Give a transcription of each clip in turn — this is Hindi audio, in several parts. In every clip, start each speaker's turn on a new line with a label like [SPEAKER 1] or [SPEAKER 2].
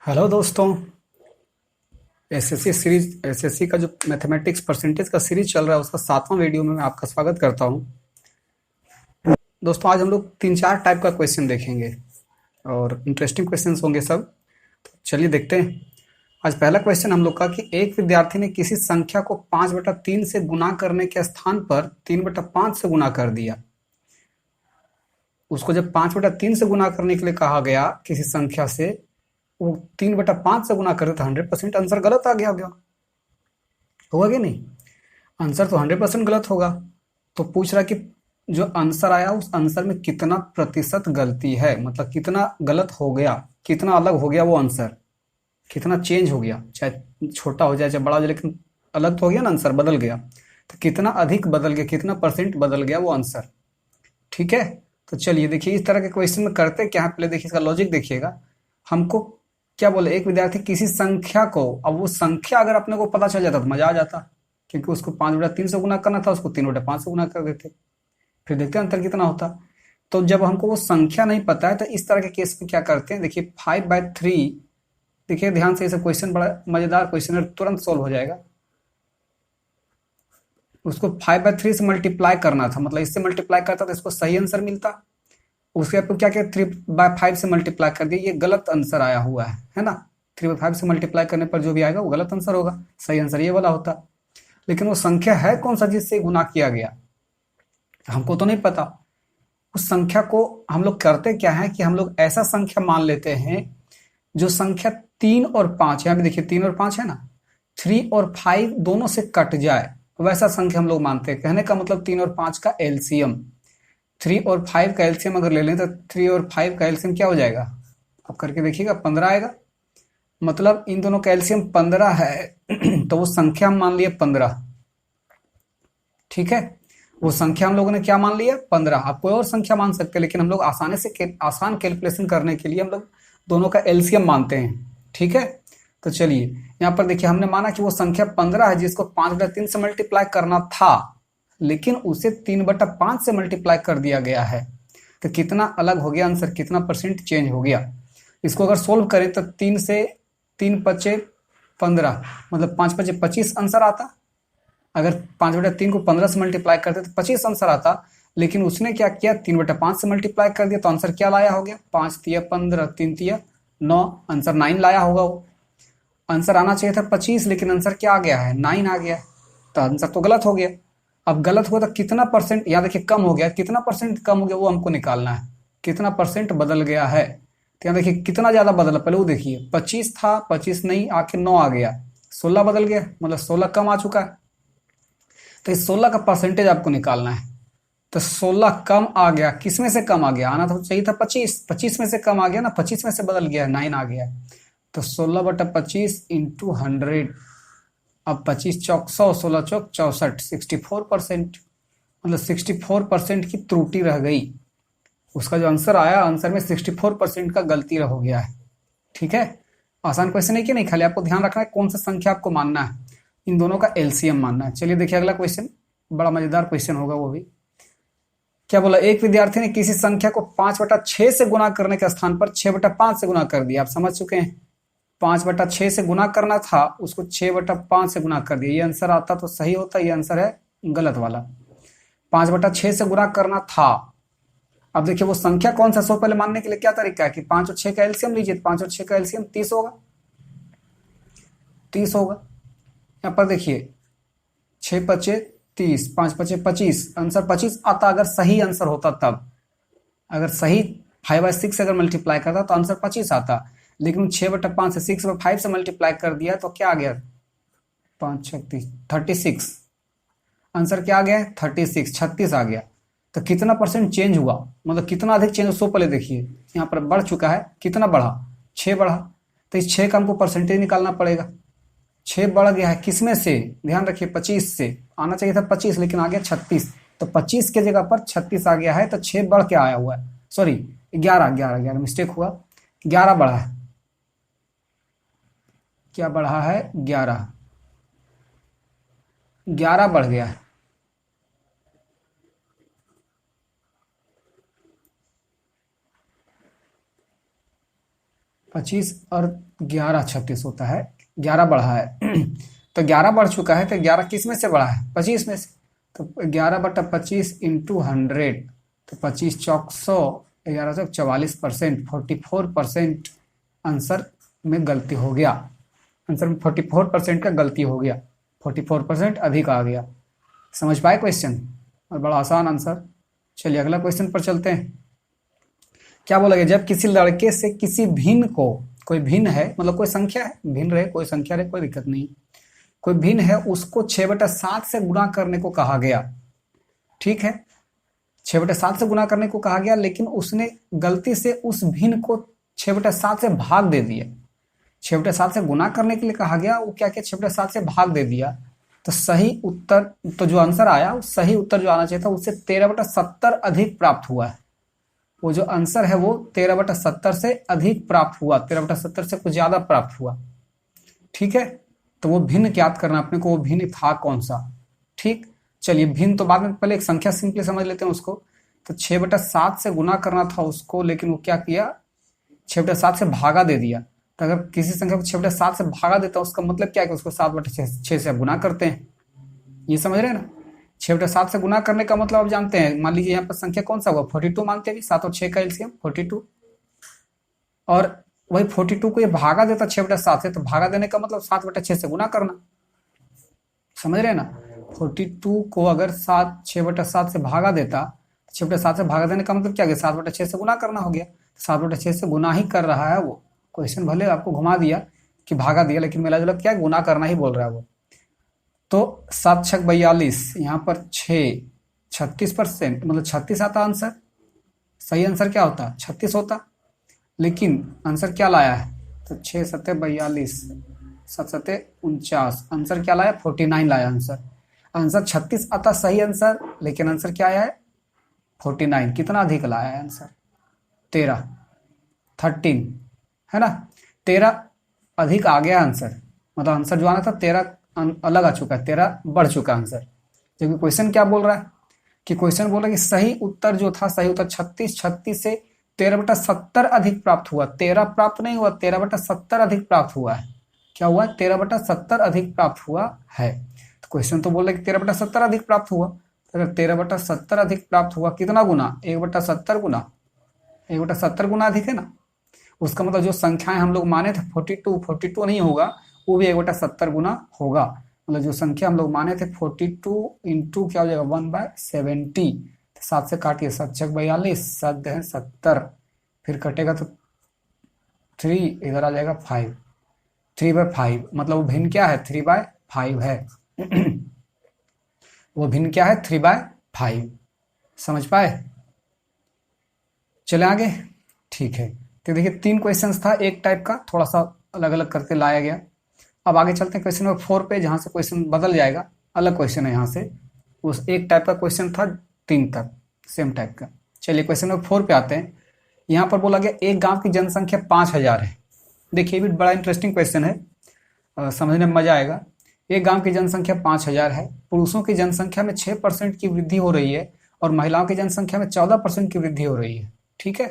[SPEAKER 1] हेलो दोस्तों। एसएससी सीरीज एसएससी का जो मैथमेटिक्स परसेंटेज का सीरीज चल रहा है उसका 7वां वीडियो में मैं आपका स्वागत करता हूं। दोस्तों आज हम लोग 3-4 टाइप का क्वेश्चन देखेंगे और इंटरेस्टिंग क्वेश्चंस होंगे सब। तो चलिए देखते हैं। आज पहला क्वेश्चन हम लोग का कि एक विद्यार्थी ने किसी संख्या को 5/3 से गुना करने के स्थान पर 3/5 से गुना कर दिया। उसको जब 5/3 से गुना करने के लिए कहा गया किसी संख्या से, वो 3/5 से गुना करे तो 100% आंसर गलत आ गया होगा। होगा कि नहीं? आंसर तो 100% गलत होगा। तो पूछ रहा कि जो आंसर आया उस आंसर में कितना प्रतिशत गलती है, मतलब कितना गलत हो गया, कितना अलग हो गया वो आंसर, कितना चेंज हो गया, चाहे छोटा हो जाए चाहे बड़ा हो जाए, लेकिन अलग तो हो गया ना, आंसर बदल गया। तो कितना अधिक बदल गया, कितना परसेंट बदल गया वो आंसर। ठीक है। तो चलिए देखिए इस तरह के क्वेश्चन में करते क्या है, पहले देखिए इसका लॉजिक देखिएगा। हमको क्या बोले, एक विद्यार्थी किसी संख्या को, अब वो संख्या अगर अपने को पता चल जाता तो मजा आ जाता, क्योंकि उसको 5/3 से गुना करना था, उसको 3/5 से गुना कर देते, फिर देखते हैं अंतर कितना होता। तो जब हमको वो संख्या नहीं पता है तो इस तरह के केस में क्या करते हैं, देखिए 5/3, देखिए ध्यान से, ये क्वेश्चन बड़ा मजेदार क्वेश्चन है, तुरंत सोल्व हो जाएगा। उसको 5/3 से मल्टीप्लाई करना था, मतलब इससे मल्टीप्लाई करता तो इसको सही आंसर मिलता। उसके आपको क्या किया, 3/5 से मल्टीप्लाई कर दिया, ये गलत आंसर आया हुआ है ना। 3/5 से मल्टीप्लाई करने पर जो भी आएगा वो गलत आंसर होगा, सही आंसर ये वाला होता। लेकिन वो संख्या है कौन सा जिससे गुना किया गया, हमको तो नहीं पता। उस संख्या को हम लोग करते क्या है कि हम लोग ऐसा संख्या मान लेते हैं जो संख्या 3 और 5, यहाँ भी देखिए 3 और 5 है ना, 3 और 5 दोनों से कट जाए, वैसा संख्या हम लोग मानते हैं। कहने का मतलब 3 और 5 का एलसीएम, 3 और 5 का एलसीएम अगर ले लें तो 3 और 5 का एलसीएम क्या हो जाएगा, आप करके देखिएगा 15 आएगा। मतलब इन दोनों का एलसीएम 15 है तो वो संख्या हम मान लिए 15। ठीक है, वो संख्या हम लोगों ने क्या मान लिया, 15। आप कोई और संख्या मान सकते हैं, लेकिन हम लोग आसान कैलकुलेशन करने के लिए हम लोग दोनों का एलसीएम मानते हैं। ठीक है। तो चलिए यहाँ पर देखिए, हमने माना कि वो संख्या 15 है जिसको 5/3 से मल्टीप्लाई करना था, लेकिन उसे 3/5 से मल्टीप्लाई कर दिया गया है। तो कितना अलग हो गया आंसर, कितना परसेंट चेंज हो गया। इसको अगर सोल्व करें तो 3 से 3 × 5 = 15, मतलब 5×5 = 25 आंसर आता। अगर 5/3 को 15 से मल्टीप्लाई करते तो 25 आंसर आता, लेकिन उसने क्या किया, 3/5 से मल्टीप्लाई कर दिया, तो आंसर क्या लाया हो गया, 5×3 = 15, 3×3 = 9, आंसर 9 लाया होगा वो। आंसर आना चाहिए था 25, लेकिन आंसर क्या आ गया है, 9 आ गया। तो आंसर तो गलत हो गया। अब गलत हुआ तो कितना परसेंट, यहाँ देखिए कम हो गया, कितना परसेंट कम हो गया वो हमको निकालना है, कितना परसेंट बदल गया है। तो यहाँ देखिए कितना ज्यादा बदला, पहले वो देखिए 25 था, 25 नहीं आके 9 आ गया, 16 बदल गया, मतलब 16 कम आ चुका है। तो इस 16 का परसेंटेज आपको निकालना है। तो 16 कम आ गया, किस में से कम आ गया, आना तो चाहिए था 25, 25 में से कम आ गया ना, 25 में से बदल गया, 9 आ गया। तो 16/25 × 100, अब 25 चौक 100, 16 चौक 64, 64%, मतलब 64% की त्रुटि रह गई। उसका जो आंसर आया, आंसर में 64% का गलती हो गया है। ठीक है, आसान क्वेश्चन है कि नहीं, खाली आपको ध्यान रखना है कौन सा संख्या आपको मानना है, इन दोनों का एलसीएम मानना है। चलिए देखिए अगला क्वेश्चन, बड़ा मजेदार क्वेश्चन होगा वो भी। क्या बोला, एक विद्यार्थी ने किसी संख्या को 5/6 से गुना करने के स्थान पर 6/5 से गुना कर दिया। आप समझ चुके हैं, 5/6 से गुना करना था, उसको 6/5 से गुना कर दिया, ये आंसर आता तो सही होता, ये आंसर है गलत वाला। 5/6 से गुना करना था। अब देखिए वो संख्या कौन सा, सो पहले मानने के लिए क्या तरीका है कि 5 और 6 का एलसीएम लीजिए, 5 और 6 का एलसीएम 30 होगा, 30 होगा। यहाँ पर देखिए 6×5 = 30, 5×5 = 25, आंसर 25 आता अगर सही आंसर होता तब। अगर सही 5/6 से अगर मल्टीप्लाई करता तो आंसर 25 आता, लेकिन 6/5 से 6/5 से मल्टीप्लाई कर दिया तो क्या आ गया, 5×6 = 36, आंसर क्या आ गया है 36, 36 आ गया। तो कितना परसेंट चेंज हुआ, मतलब कितना अधिक चेंज, सो पहले देखिए यहाँ पर बढ़ चुका है, कितना बढ़ा, 6 बढ़ा। तो इस 6 का हमको परसेंटेज निकालना पड़ेगा। 6 बढ़ गया है किसमें से, ध्यान रखिए 25 से, आना चाहिए था 25 लेकिन आ गया 36, तो 25 के जगह पर 36 आ गया है, तो 6 बढ़ के आया हुआ है, सॉरी 11, 11, 11 मिस्टेक हुआ, 11 बढ़ा है। क्या बढ़ा है, 11, 11 बढ़ गया है। 25 और 11 36 होता है, 11 बढ़ा है तो 11 बढ़ चुका है, तो 11 किस में से बढ़ा है? 25 में से। तो 11/25 इंटू 100, तो 25 चौक 100, 11 चौक 44%, 44% आंसर में गलती हो गया। आंसर में 44% का गलती हो गया, 44% अधिक आ गया। समझ पाए क्वेश्चन? और बड़ा आसान आंसर। चलिए अगला क्वेश्चन पर चलते हैं। क्या बोला गया? जब किसी लड़के से किसी भिन्न को, कोई भिन्न है मतलब कोई संख्या है, भिन्न रहे कोई संख्या रहे कोई दिक्कत नहीं, कोई भिन्न है, उसको 6/7 से गुणा करने को कहा गया। ठीक है, 6/7 से गुणा करने को कहा गया, लेकिन उसने गलती से उस भिन्न को 6/7 से भाग दे दिया। 6/7 से गुणा करने के लिए कहा गया, वो क्या किया? 6/7 से भाग दे दिया। तो सही उत्तर, तो जो आंसर आया, सही उत्तर जो आना चाहिए था उससे 13/70 अधिक प्राप्त हुआ है। वो जो आंसर है वो 13/70 से अधिक प्राप्त हुआ, 13/70 से कुछ ज्यादा प्राप्त हुआ। ठीक है, तो वो भिन्न ज्ञात करना अपने को, वो भिन्न था कौन सा। ठीक, चलिए भिन्न तो बाद में, पहले एक संख्या सिंपली समझ लेते हैं उसको। तो 6/7 से गुना करना था उसको, लेकिन वो क्या किया? 6/7 से भागा दे दिया। तो अगर किसी संख्या को 6/7 से भागा देता है, उसका मतलब क्या है कि उसको 7/6 से गुना करते हैं। ये समझ रहे हैं ना? 6/7 से गुना करने का मतलब आप जानते हैं। मान लीजिए यहाँ पर संख्या कौन सा हुआ? 42 मानते हैं, 7 और 6 का एलसीएम 42। और वही 42 को ये भागा देता 6/7 से, तो भागा देने का मतलब 7/6 से गुना करना। समझ रहे हैं ना? 42 को अगर 6/7 से भागा देता, 6/7 से भागा देने का मतलब क्या है? 7/6 से गुना करना हो गया। 7/6 से गुना ही कर रहा है वो। क्वेश्चन भले आपको घुमा दिया कि भागा दिया, लेकिन मिला जुला क्या, गुना करना ही बोल रहा है वो। तो 7 6 42, यहाँ पर 6 36%, मतलब 36 आता आंसर। सही आंसर क्या होता? 36 होता, लेकिन आंसर क्या लाया है? तो 6 7 42, 7 7 49, आंसर क्या लाया? 49 लाया आंसर। आंसर 36 आता सही आंसर, लेकिन आंसर क्या आया है? 49। कितना अधिक लाया है आंसर? 13 है ना? 13 अधिक आ गया आंसर, मतलब आंसर जो आना था 13 अलग आ चुका है, 13 बढ़ चुका आंसर। जबकि क्वेश्चन क्या बोल रहा है कि क्वेश्चन बोल रहा है कि सही उत्तर जो था, सही उत्तर 36 से 13/70 अधिक प्राप्त हुआ। 13 प्राप्त नहीं हुआ, 13/70 अधिक प्राप्त हुआ है। क्या हुआ? 13/70 अधिक प्राप्त हुआ है। तो क्वेश्चन तो बोल रहा है कि 13/70 अधिक प्राप्त हुआ। तो अगर 13/70 अधिक प्राप्त हुआ, कितना गुना? 1/70 गुना, 1/70 गुना अधिक है ना। उसका मतलब जो संख्याएं हम लोग माने थे 42 नहीं होगा, वो भी 1/70 गुना होगा। मतलब जो संख्या हम लोग माने थे 42 इंटू क्या हो जाएगा? 1/70। 7 से काटिए, 7 6 42, 7 है 70, फिर कटेगा तो 3, इधर आ जाएगा 5, 3/5। मतलब वो भिन्न क्या है? 3/5 है वो भिन्न क्या है? 3/5। समझ पाए? चले आगे। ठीक है, तो देखिए 3 क्वेश्चंस था एक टाइप का, थोड़ा सा अलग अलग करके लाया गया। अब आगे चलते हैं क्वेश्चन नंबर 4 पे, जहां से क्वेश्चन बदल जाएगा, अलग क्वेश्चन है यहाँ से। उस एक टाइप का क्वेश्चन था 3 तक सेम टाइप का। चलिए क्वेश्चन नंबर 4 पे आते हैं। यहाँ पर बोला गया एक गांव की जनसंख्या 5000 है। देखिए ये भी बड़ा इंटरेस्टिंग क्वेश्चन है, समझने में मजा आएगा। एक गांव की जनसंख्या 5000 है। पुरुषों की जनसंख्या में 6% की वृद्धि हो रही है और महिलाओं की जनसंख्या में 14% की वृद्धि हो रही है। ठीक है,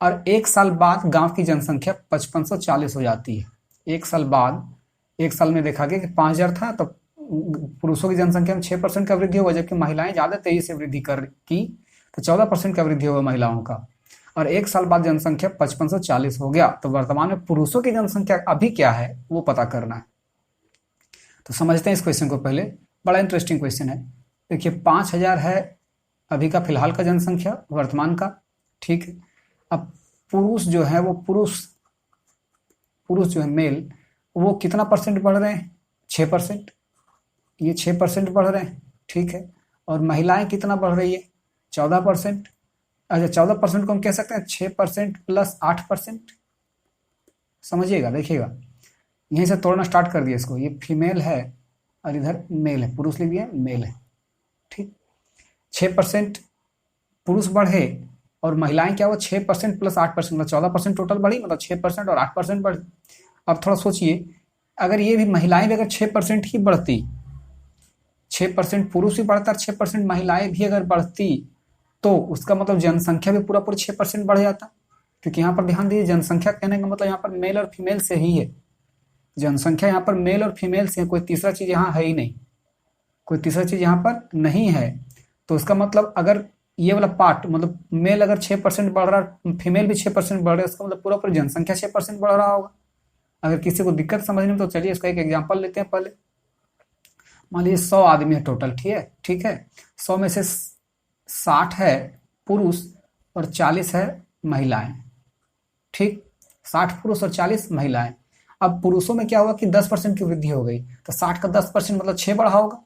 [SPEAKER 1] और 1 साल बाद गांव की जनसंख्या 5540 हो जाती है। 1 साल बाद, 1 साल में देखा गया कि 5000 था, तो पुरुषों की जनसंख्या में 6% का वृद्धि होगा, जबकि महिलाएं ज्यादा तेजी से वृद्धि कर की, तो 14% का वृद्धि होगा महिलाओं का। और 1 साल बाद जनसंख्या 5540 हो गया। तो वर्तमान में पुरुषों की जनसंख्या अभी क्या है वो पता करना है। तो समझते हैं इस क्वेश्चन को पहले, बड़ा इंटरेस्टिंग क्वेश्चन है। देखिए 5000 है अभी का फिलहाल का जनसंख्या, वर्तमान का। ठीक है, अब पुरुष जो है वो पुरुष जो है मेल, वो कितना परसेंट बढ़ रहे हैं? 6%। ये 6% बढ़ रहे हैं। ठीक है, और महिलाएं कितना बढ़ रही है? 14%। अच्छा 14% को हम कह सकते हैं 6% प्लस 8%। समझिएगा, देखिएगा यहीं से तोड़ना स्टार्ट कर दिया इसको। ये फीमेल है और इधर मेल है, पुरुष लिख दिया, मेल है। ठीक, 6% पुरुष बढ़े और महिलाएं क्या हुआ? 6% प्लस 8%, मतलब 14% टोटल बढ़ी, मतलब 6% और 8% बढ़ी। अब थोड़ा सोचिए, अगर ये भी महिलाएं भी अगर 6% ही बढ़ती, 6% पुरुष भी बढ़ता और 6% महिलाएं भी अगर बढ़ती, तो उसका मतलब जनसंख्या भी पूरा पूरा 6% बढ़ जाता। क्योंकि यहाँ पर ध्यान दीजिए, जनसंख्या कहने का मतलब यहाँ पर मेल और फीमेल से ही है। जनसंख्या यहाँ पर मेल और फीमेल से है, कोई तीसरा चीज यहाँ है ही नहीं, कोई तीसरा चीज यहाँ पर नहीं है। तो इसका मतलब अगर ये वाला पार्ट, मतलब मेल अगर 6% बढ़ रहा है, फीमेल भी 6% बढ़ रहा है, इसका मतलब पूरा पूरी जनसंख्या 6% बढ़ रहा होगा। अगर किसी को दिक्कत समझने में, तो चलिए इसका एक एग्जाम्पल लेते हैं पहले। मान लीजिए 100 आदमी है टोटल, ठीक है। 100 में से 60 है पुरुष और 40 है महिलाएं, ठीक। 60 पुरुष और 40 महिलाएं। अब पुरुषों में क्या हुआ कि 10% की वृद्धि हो गई, तो 60 का 10% मतलब 6 बढ़ा होगा,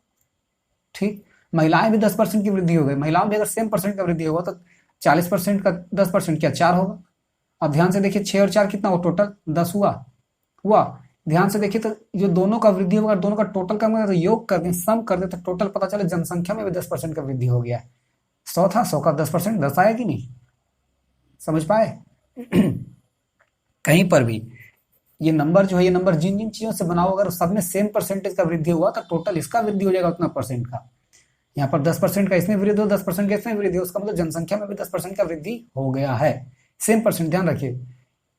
[SPEAKER 1] ठीक। महिलाएं भी 10% की वृद्धि हो गई, महिलाओं में अगर सेम परसेंट का वृद्धि होगा तो 40% का 10% क्या 4 होगा। अब ध्यान से देखिए 6 और 4 कितना हो, टोटल 10 हुआ। ध्यान से देखिए तो जो दोनों का वृद्धि होगा, दोनों का टोटल का मतलब योग कर दें, सम कर दें, तो टोटल पता चले जनसंख्या में भी 10% का वृद्धि हो गया है। 100 था, 100 का 10%, 10 आया कि नहीं, समझ पाए। कहीं पर भी ये नंबर जो है, ये नंबर जिन जिन चीजों से बना होगा, अगर सब में सेम परसेंटेज का वृद्धि हुआ तो टोटल इसका वृद्धि हो जाएगा उतना परसेंट का। यहाँ पर 10% का इसमें वृद्धि हो, 10% का इसमें वृद्धि हो, उसका मतलब जनसंख्या में भी 10% का वृद्धि हो गया है। सेम परसेंट, ध्यान रखिए,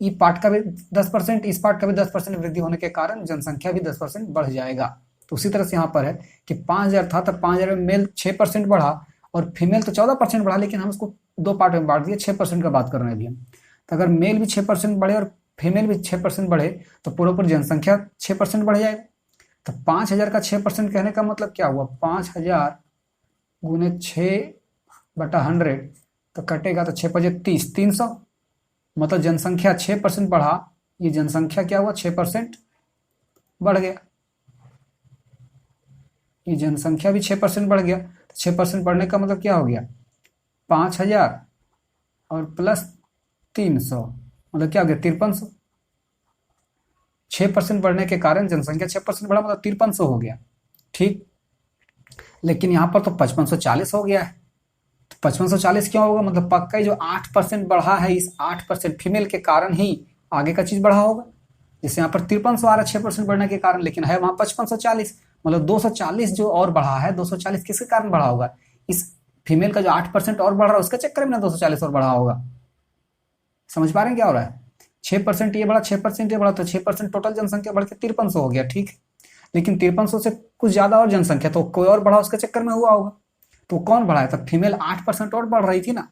[SPEAKER 1] ई पार्ट का भी 10%, इस पार्ट का भी 10% वृद्धि होने के कारण जनसंख्या भी 10% बढ़ जाएगा। तो उसी तरह से यहाँ पर है कि 5000 था, तो 5000 में मेल 6% बढ़ा और फीमेल तो 14% बढ़ा, लेकिन हम उसको दो पार्ट में बांट दिए, 6% का बात कर रहे हैं अभी हम। तो अगर मेल भी 6% बढ़े और फीमेल भी 6% बढ़े, तो पूरी जनसंख्या 6% बढ़ जाएगा। तो 5000 का 6% कहने का मतलब क्या हुआ, 5000 गुने 6/100, तो कटेगा तो 6 पचे 30, 300। मतलब जनसंख्या 6% बढ़ा, ये जनसंख्या क्या हुआ 6% बढ़ गया, ये जनसंख्या भी 6% बढ़ गया। तो 6% बढ़ने का मतलब क्या हो गया, 5000 और प्लस 300, मतलब क्या हो गया 5300। 6% बढ़ने के कारण जनसंख्या 6% बढ़ा, मतलब 5300 हो गया, ठीक। लेकिन यहाँ पर तो 5540 हो गया है। तो 5540 क्यों होगा, मतलब पक्का ही जो 8% बढ़ा है, इस 8% फीमेल के कारण ही आगे का चीज बढ़ा होगा। जैसे यहाँ पर 5300 आ रहा है 6% बढ़ने के कारण, लेकिन है वहां 5540, मतलब 240 जो और बढ़ा है, 240 किसके कारण बढ़ा होगा, इस फीमेल का जो 8% और बढ़ रहा है उसके चक्कर में ना 240 और बढ़ा होगा। समझ पा रहे हैं क्या हो रहा है, 6% ये बढ़ा, 6% ये बढ़ा, तो 6% टोटल जनसंख्या बढ़ के 5300 हो गया, ठीक। लेकिन 5300 से कुछ ज्यादा और जनसंख्या, तो कोई और बढ़ा उसके चक्कर में हुआ होगा। तो कौन बढ़ा है, तो फीमेल 8% और बढ़ रही थी ना,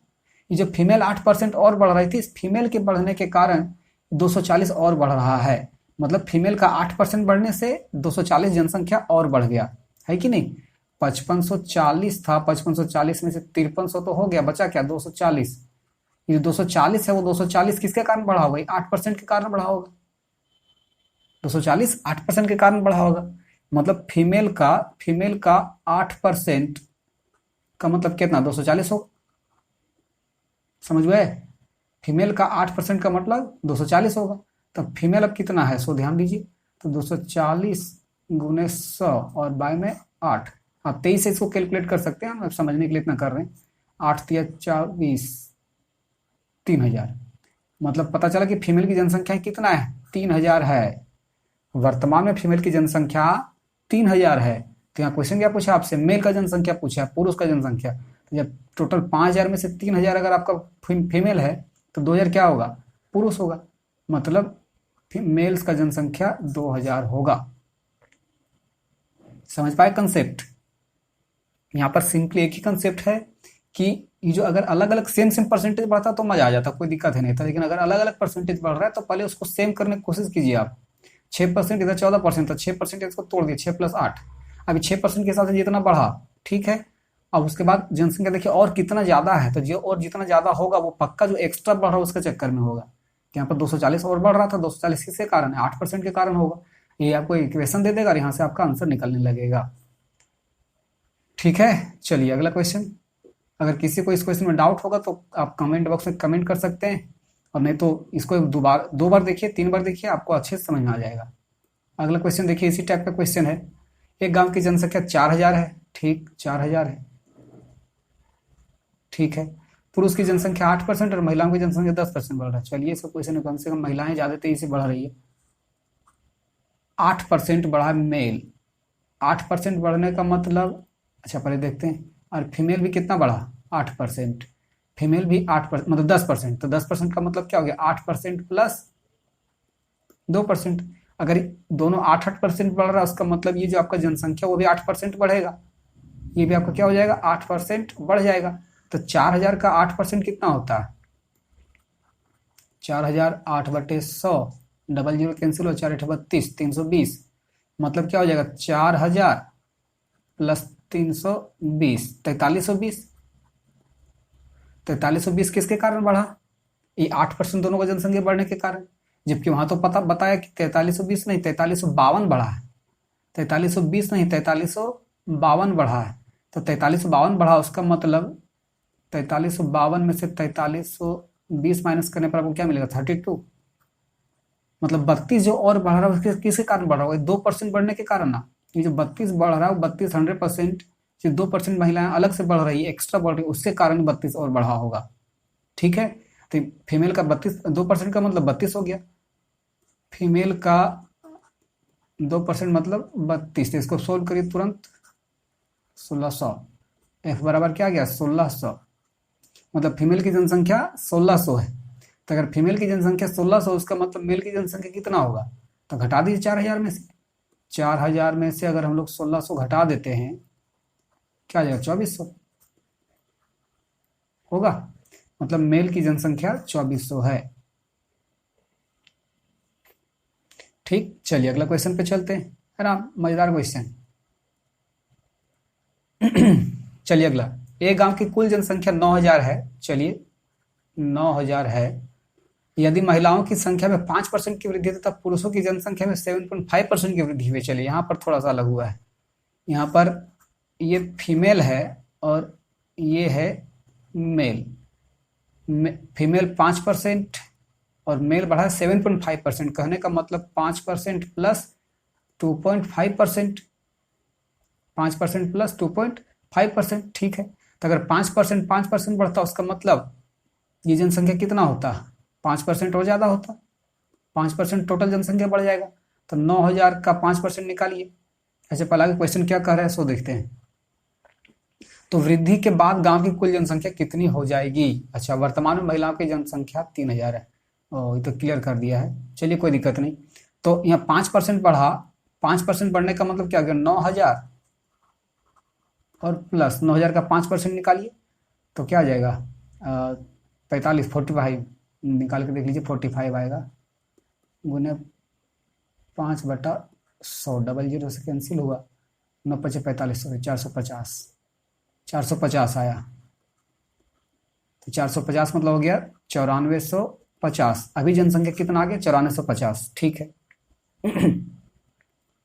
[SPEAKER 1] ये जो फीमेल 8% और बढ़ रही थी, इस फीमेल के बढ़ने के कारण 240 और बढ़ रहा है। मतलब फीमेल का 8% बढ़ने से 240 जनसंख्या और बढ़ गया है कि नहीं। 5540 था, 5540 में से 5300 तो हो गया, बचा क्या 240। ये 240 है, वो 240 किसके कारण बढ़ा होगा, 8% के कारण बढ़ा होगा। 240 8% के कारण बढ़ा होगा, मतलब फीमेल का 8% का मतलब कितना 240 हो, समझ गए। फीमेल का 8% का मतलब 240 होगा। तब फीमेल अब कितना है, सो ध्यान दीजिए, तो 240 गुने 100 और बाय में 8, आप 23 से इसको कैलकुलेट कर सकते हैं, हम समझने के लिए इतना कर रहे हैं। 8 तिया 24, 3000, मतलब पता चला कि फीमेल की जनसंख्या कितना है, 3000 है। वर्तमान में फीमेल की जनसंख्या 3000 है। तो यहाँ क्वेश्चन क्या पूछा आपसे, मेल का जनसंख्या पूछा, पुरुष का जनसंख्या। तो जब टोटल 5000 में से 3000 अगर आपका फीमेल है, तो 2000 क्या होगा, पुरुष होगा। मतलब मेल्स का जनसंख्या 2000 होगा। समझ पाए कंसेप्ट। यहाँ पर सिंपली एक ही कंसेप्ट है कि ये जो अगर अलग अलग सेम सेम परसेंटेज बढ़ता तो मजा आ जाता, कोई दिक्कत है नहीं था। लेकिन अगर अलग अलग परसेंटेज बढ़ रहा है तो पहले उसको सेम करने की कोशिश कीजिए आप। 6% इधर 14% था, 6% इसको तोड़ दिए, 6 + 8, अभी 6% के हिसाब से जितना बढ़ा, ठीक है। अब उसके बाद जनसंख्या देखिए और कितना ज्यादा है, तो जो और जितना ज्यादा होगा वो पक्का जो एक्स्ट्रा बढ़ रहा है उसके चक्कर में होगा। यहाँ पर 240 और बढ़ रहा था, 240 किसके कारण है, 8% के कारण होगा। ये आपको इक्वेशन दे देगा और यहाँ से आपका आंसर निकलने लगेगा, ठीक है। चलिए अगला क्वेश्चन। अगर किसी को इस क्वेश्चन में डाउट होगा तो आप कमेंट बॉक्स में कमेंट कर सकते हैं, और नहीं तो इसको दो बार देखिए, 3 बार देखिए, आपको अच्छे से समझ में आ जाएगा। अगला क्वेश्चन देखिए, इसी टाइप का क्वेश्चन है। एक गांव की जनसंख्या 4000 है, ठीक, 4000 है, ठीक है। पुरुष की जनसंख्या 8% और महिलाओं की जनसंख्या 10% बढ़ रहा है। चलिए इसका क्वेश्चन है, कम से कम महिलाएं ज्यादा तेजी से बढ़ रही है। 8% बढ़ा मेल, 8% बढ़ने का मतलब, अच्छा पहले देखते हैं, और फीमेल भी कितना बढ़ा, 8%। फीमेल भी 8% मतलब 10%, तो 10% का मतलब क्या हो गया 8% प्लस 2%। अगर दोनों 8% बढ़ रहा है उसका मतलब ये जो आपका जनसंख्या वो भी 8% बढ़ेगा, ये भी आपका क्या हो जाएगा 8% बढ़ जाएगा। तो 4000 का 8% कितना होता है 4000 8/100, डबल जीरो कैंसिल हो, 4×8 = 32, 320, मतलब क्या हो जाएगा 4000 प्लस 320, 4320। 4320 किसके कारण बढ़ा, ये 8% दोनों का जनसंख्या बढ़ने के कारण, जबकि वहां तो पता बताया कि 4320 नहीं 4352 बढ़ा है, 4320 नहीं 4352 बढ़ा है। तो 4352 बढ़ा उसका मतलब 4352 में से 4320 माइनस करने पर आपको क्या मिलेगा 32, मतलब 32 जो और बढ़ रहा है उसके किसके कारण बढ़ रहा है 2% बढ़ने के कारण ना। ये जो 32 बढ़ रहा है 32 100%, जो 2% महिलाएं अलग से बढ़ रही है एक्स्ट्रा बढ़ रही है उसके कारण 32 और बढ़ा होगा। ठीक है, तो फीमेल का 2% का मतलब 32 हो गया, फीमेल का 2% मतलब 32, तो इसको सोल्व करिए तुरंत 1600, एफ बराबर क्या गया 1600, मतलब फीमेल की जनसंख्या 1600 है। तो अगर फीमेल की जनसंख्या 1600 उसका मतलब मेल की जनसंख्या कितना होगा, तो घटा दीजिए 4000 में से, 4000 में से अगर हम लोग 1600 घटा देते हैं क्या आ जाएगा 2400 होगा, मतलब मेल की जनसंख्या 2400 है। ठीक, चलिए अगला क्वेश्चन पे चलते हैं, है ना, मजेदार क्वेश्चन। चलिए अगला, एक गांव की कुल जनसंख्या 9000 है, चलिए 9000 है, यदि महिलाओं की संख्या में 5% की वृद्धि है तथा पुरुषों की जनसंख्या में 7.5% की वृद्धि हुई। चलिए यहाँ पर थोड़ा सा अलग हुआ है, यहाँ पर ये फीमेल है और ये है मेल, फीमेल 5% और मेल बढ़ा है 7.5%, कहने का मतलब 5% प्लस 2.5%, 5% प्लस 2.5%, ठीक है। तो अगर 5% बढ़ता उसका मतलब ये जनसंख्या कितना होता, 5% और ज़्यादा होता, 5% टोटल जनसंख्या बढ़ जाएगा। तो 9000 का 5% निकालिए। ऐसे पहला के क्वेश्चन क्या कह रहा है सो देखते हैं। तो वृद्धि के बाद गांव की कुल जनसंख्या कितनी हो जाएगी। अच्छा, वर्तमान में महिलाओं की जनसंख्या 3000 है, ये तो क्लियर कर दिया है, चलिए कोई दिक्कत नहीं। तो यहाँ 5% बढ़ा, 5% बढ़ने का मतलब क्या हो गया 9000 और प्लस 9000 का 5% निकालिए तो क्या आ जाएगा 45 निकाल के देख लीजिए 45 आएगा, गुने 5/100, डबल जीरो से कैंसिल हुआ, 9×5 = 45, 450 आया। तो 450 मतलब हो गया 9450। अभी जनसंख्या कितना आ गया 9450, ठीक है।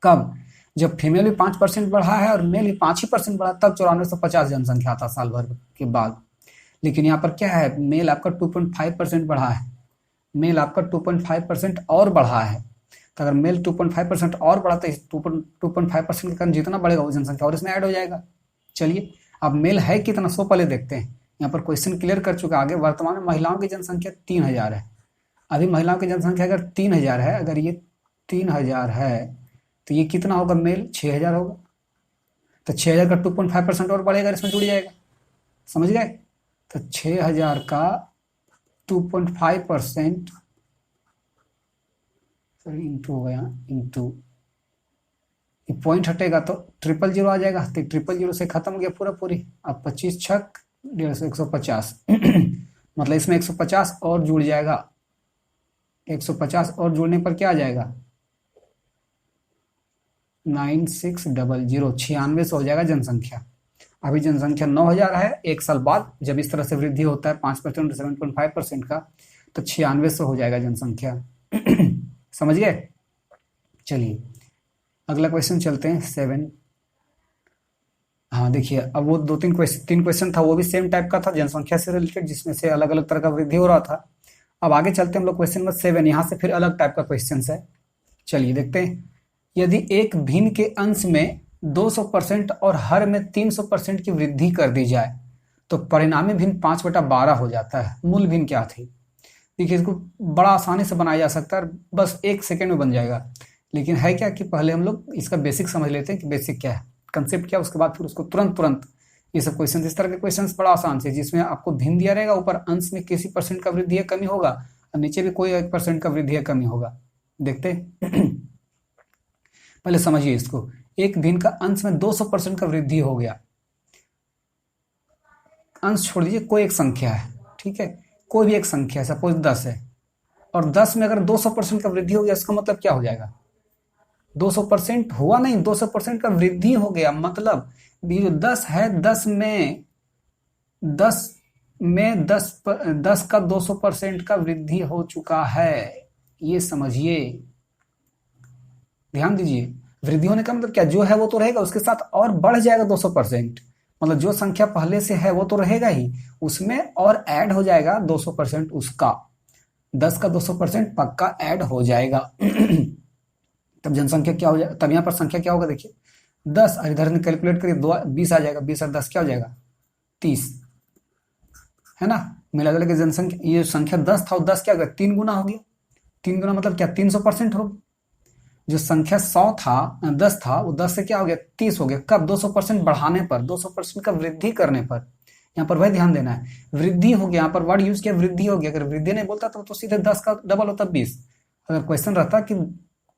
[SPEAKER 1] कब, जब फीमेल भी 5% बढ़ा है और मेल भी 5% बढ़ा तब 9450 जनसंख्या आता साल भर के बाद। लेकिन यहाँ पर क्या है, मेल आपका 2.5% बढ़ा है, मेल आपका 2.5% और बढ़ा है। तो अगर मेल 2.5% और बढ़ा तो 2.5% के कारण जितना बढ़ेगा वो जनसंख्या और इसमें ऐड हो जाएगा। चलिए अब मेल है कितना सो पहले देखते हैं। यहाँ पर क्वेश्चन क्लियर कर चुका आगे। वर्तमान में महिलाओं की जनसंख्या 3000 है। अभी महिलाओं की जनसंख्या अगर 3000 है, अगर ये 3000 है तो ये कितना होगा मेल 6000 होगा। तो 6000 का 2.5% और बढ़ेगा, इसमें जुड़ जाएगा, समझ गए। तो 6000 का 2.5% इंटू हो गया, इंटू पॉइंट हटेगा तो 000 आ जाएगा। तो 000 से खत्म हो गया पूरा पूरी। अब 25 छक 150 150 मतलब इसमें 150 और जुड़ जाएगा, 150 और जुड़ने पर क्या आ जाएगा 9600, 9600 हो जाएगा जनसंख्या। अभी जनसंख्या 9000 है, एक साल बाद जब इस तरह से वृद्धि होता है 5% 7.5% का तो 9600 हो जाएगा जनसंख्या। समझ गए। चलिए अगला क्वेश्चन चलते हैं 7। हाँ देखिए, अब वो 3 क्वेश्चन था, वो भी सेम टाइप का था, जनसंख्या से रिलेटेड, जिसमें से अलग अलग तरह का वृद्धि हो रहा था। अब आगे चलते हैं हम लोग क्वेश्चन नंबर 7, यहाँ से फिर अलग टाइप का क्वेश्चन है। चलिए देखते हैं। यदि एक भिन्न के अंश में 200% और हर में 300% की वृद्धि कर दी जाए तो परिणामी भिन्न 5/12 हो जाता है। मूल भिन्न क्या थी। देखिए इसको बड़ा आसानी से बनाया जा सकता है, बस 1 सेकेंड में बन जाएगा। लेकिन है क्या कि पहले हम लोग इसका बेसिक समझ लेते हैं कि बेसिक क्या है, कंसेप्ट क्या है, उसके बाद फिर उसको तुरंत ये सब क्वेश्चन, इस तरह के क्वेश्चन बड़ा आसान से, जिसमें आपको भिन्न दिया रहेगा, ऊपर अंश में किसी परसेंट का वृद्धि या कमी होगा और नीचे भी कोई 1% का वृद्धि या कमी होगा। देखते पहले समझिए इसको। एक भिन्न का अंश में 200% का वृद्धि हो गया। अंश छोड़ दीजिए, कोई एक संख्या है, ठीक है, कोई भी एक संख्या है, सपोज 10 है, और 10 में अगर 200% का वृद्धि हो गया, इसका मतलब क्या हो जाएगा? 200% हुआ नहीं, 200% का वृद्धि हो गया। मतलब ये जो 10 है, 10 में 10 का 200% का वृद्धि हो चुका है, ये समझिए, ध्यान दीजिए। वृद्धि होने का मतलब क्या? जो है वो तो रहेगा, उसके साथ और बढ़ जाएगा 200%। मतलब जो संख्या पहले से है वो तो रहेगा ही, उसमें और ऐड हो जाएगा 200% उसका। 10 का 200% पक्का ऐड हो जाएगा। तब जनसंख्या क्या हो जाएगा? तब यहाँ पर संख्या क्या होगा? देखिए 10, इधर कैलकुलेट करिए, 20 आ जाएगा, 20 और 10 क्या हो जाएगा? 30, है ना। मिला जुला के जनसंख्या, ये संख्या 10 था, 10 क्या हो गया? 3 गुना हो गया। 3 गुना मतलब क्या? 300% हो गया। जो संख्या 100 था, 10 था, वो 10 से क्या हो गया? 30 हो गया। कब? 200% बढ़ाने पर, 200% का वृद्धि करने पर। यहाँ पर वही ध्यान देना है, वृद्धि हो गया। यहाँ पर वर्ड यूज किया, वृद्धि हो गया। अगर वृद्धि नहीं बोलता तो सीधे 10 का डबल होता 20। अगर क्वेश्चन रहता कि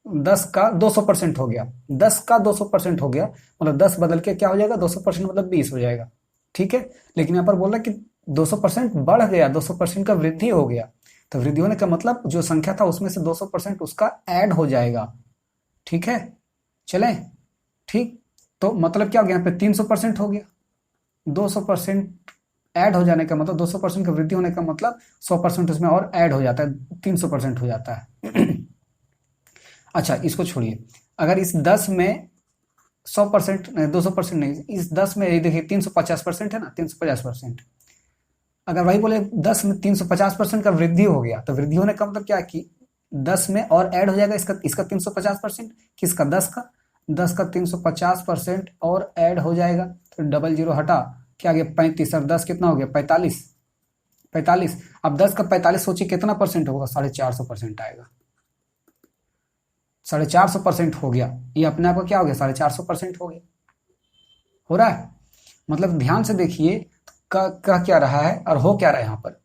[SPEAKER 1] 10 का 200% हो गया, 10 का 200% हो गया, मतलब 10 बदल के क्या हो जाएगा? 200% मतलब 20 हो जाएगा, ठीक है। लेकिन यहाँ पर बोल रहा कि 200% बढ़ गया, 200% का वृद्धि हो गया। तो वृद्धि होने का मतलब जो संख्या था उसमें से 200% उसका ऐड हो जाएगा, ठीक है। चले, ठीक। तो मतलब क्या हो गया? यहाँ पे 300% हो गया। 200% ऐड हो जाने का मतलब, 200% का वृद्धि होने का मतलब 100% उसमें और ऐड हो जाता है, 300% हो जाता है। अच्छा, इसको छोड़िए। अगर इस 10 में 100%, 200% नहीं, इस 10 में ये देखिए 350% है ना, 350%। अगर वही बोले 10 में 350% का वृद्धि हो गया, तो वृद्धि होने का मतलब क्या है कि 10 में और ऐड हो जाएगा इसका 350%, किसका? 10 का 350% और ऐड हो जाएगा। तो डबल जीरो हटा, क्या आ गया? 35, और 10 कितना हो गया? 45। अब 10 का 45 सोचिए कितना परसेंट होगा? 450% आएगा। 450% हो गया। ये अपने आप को क्या हो गया? 450% हो गया। हो रहा है? मतलब ध्यान से देखिए, कह क्या रहा है और हो क्या रहा है यहाँ पर।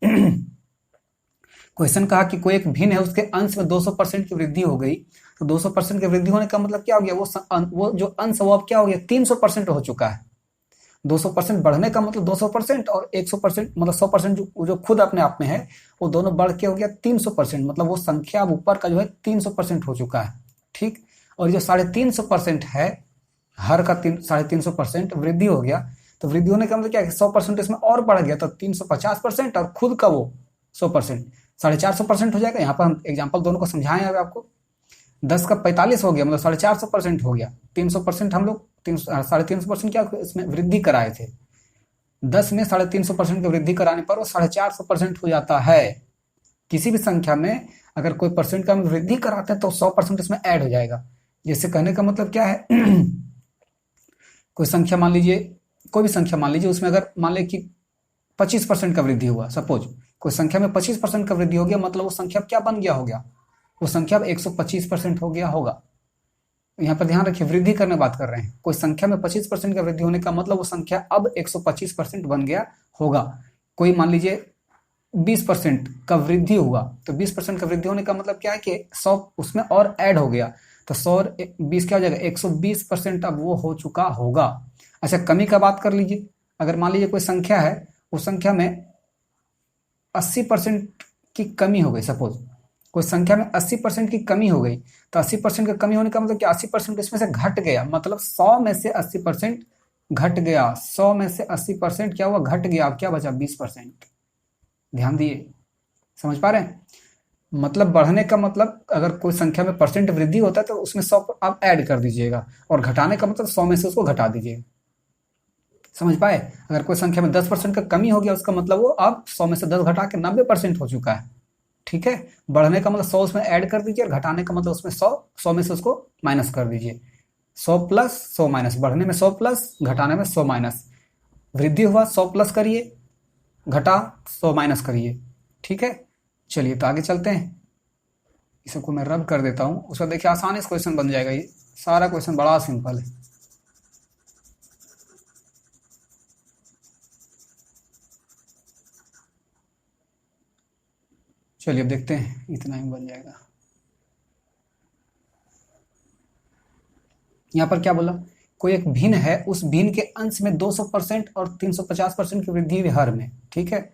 [SPEAKER 1] क्वेश्चन कहा कि कोई एक भिन्न है, उसके अंश में 200% की वृद्धि हो गई। तो 200% की वृद्धि होने का मतलब क्या हो गया? वो जो अंश वो अब क्या हो गया? 300% हो चुका है। 200% बढ़ने का मतलब 200%, और 100% मतलब 100% जो खुद अपने आप में है, वो दोनों बढ़ के हो गया 300%। मतलब वो संख्या अब ऊपर का जो है 300% हो चुका है, ठीक। और जो 350% है, हर का 350% वृद्धि हो गया। तो वृद्धि होने का मतलब क्या है? 100% इसमें और बढ़ गया, तो 350%, और खुद का वो 100%, 450% हो जाएगा। यहाँ पर हम एग्जाम्पल दोनों को समझाएं अब आपको। 10 का 45 हो गया, मतलब 450% हो गया। 300% हम लोग 350% क्या इसमें वृद्धि कराए थे। 10 में 350% की वृद्धि कराने पर वो 450% हो जाता है। किसी भी संख्या में अगर कोई परसेंट का हम वृद्धि कराते हैं तो 100% इसमें ऐड हो जाएगा। जैसे कहने का मतलब क्या है? कोई संख्या मान लीजिए, कोई भी संख्या मान लीजिए, उसमें अगर मान ले कि 25% का वृद्धि हुआ, सपोज कोई संख्या में 25% का वृद्धि हो गया, मतलब वो संख्या क्या बन गया? हो गया वो संख्या अब 125% हो गया होगा। यहाँ पर ध्यान रखिए, वृद्धि करने बात कर रहे हैं। कोई संख्या में 25% का वृद्धि होने का मतलब वो संख्या अब 125% बन गया होगा। कोई मान लीजिए 20% का वृद्धि हुआ, तो 20% का वृद्धि होने का मतलब क्या है कि 100 उसमें और ऐड हो गया। तो 100 और 20 क्या हो जाएगा? 120% अब वो हो चुका होगा। अच्छा, कमी का बात कर लीजिए। अगर मान लीजिए कोई संख्या है, उस संख्या में 80% की कमी हो गई, सपोज कोई संख्या में 80% की कमी हो गई, तो 80% की कमी होने का मतलब क्या? 80% इसमें से घट गया, मतलब 100 में से 80% घट गया। 100 में से 80% क्या हुआ? घट गया। अब क्या बचा? 20%। ध्यान दिए, समझ पा रहे हैं? मतलब बढ़ने का मतलब, अगर कोई संख्या में परसेंट वृद्धि होता है तो उसमें 100 आप ऐड कर दीजिएगा, और घटाने का मतलब 100 में से उसको घटा दीजिएगा। समझ पाए? अगर कोई संख्या में 10% का कमी हो गया, उसका मतलब वो अब 100 में से 10 घटा के 90% हो चुका है, ठीक है। बढ़ने का मतलब 100 उसमें ऐड कर दीजिए, और घटाने का मतलब उसमें 100 में से उसको माइनस कर दीजिए। 100 प्लस 100 माइनस, बढ़ने में 100 प्लस, घटाने में 100 माइनस। वृद्धि हुआ 100 प्लस करिए, घटा 100 माइनस करिए, ठीक है। चलिए तो आगे चलते हैं। इसको मैं रब कर देता हूँ, उसका देखिए आसानी से क्वेश्चन बन जाएगा। ये सारा क्वेश्चन बड़ा सिंपल है। चलिए अब देखते हैं, इतना ही बन जाएगा। यहाँ पर क्या बोला, कोई एक भिन्न है, उस भिन्न के अंश में 200% और 350% की वृद्धि हुई हर में। ठीक है,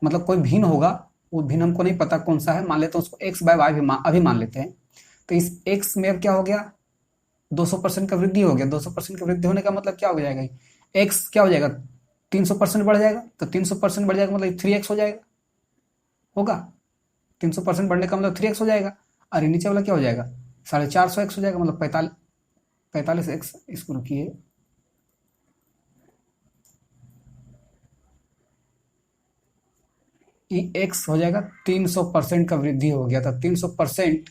[SPEAKER 1] मतलब कोई भिन्न होगा, वो भिन्न हमको नहीं पता कौन सा है, मान लेते हैं उसको x बाय वाई अभी मान लेते हैं। तो इस x में अब क्या हो गया, 200% का वृद्धि हो गया। 200% का वृद्धि होने का मतलब क्या हो जाएगा, x क्या हो जाएगा, 300% बढ़ जाएगा। तो 300% बढ़ जाएगा मतलब 3x हो जाएगा, होगा 300% बढ़ने का मतलब 3x हो जाएगा। और नीचे वाला क्या हो जाएगा, 450x हो जाएगा, मतलब 45x। इसको रुकिए, x हो जाएगा 300% का वृद्धि हो गया था, 300%।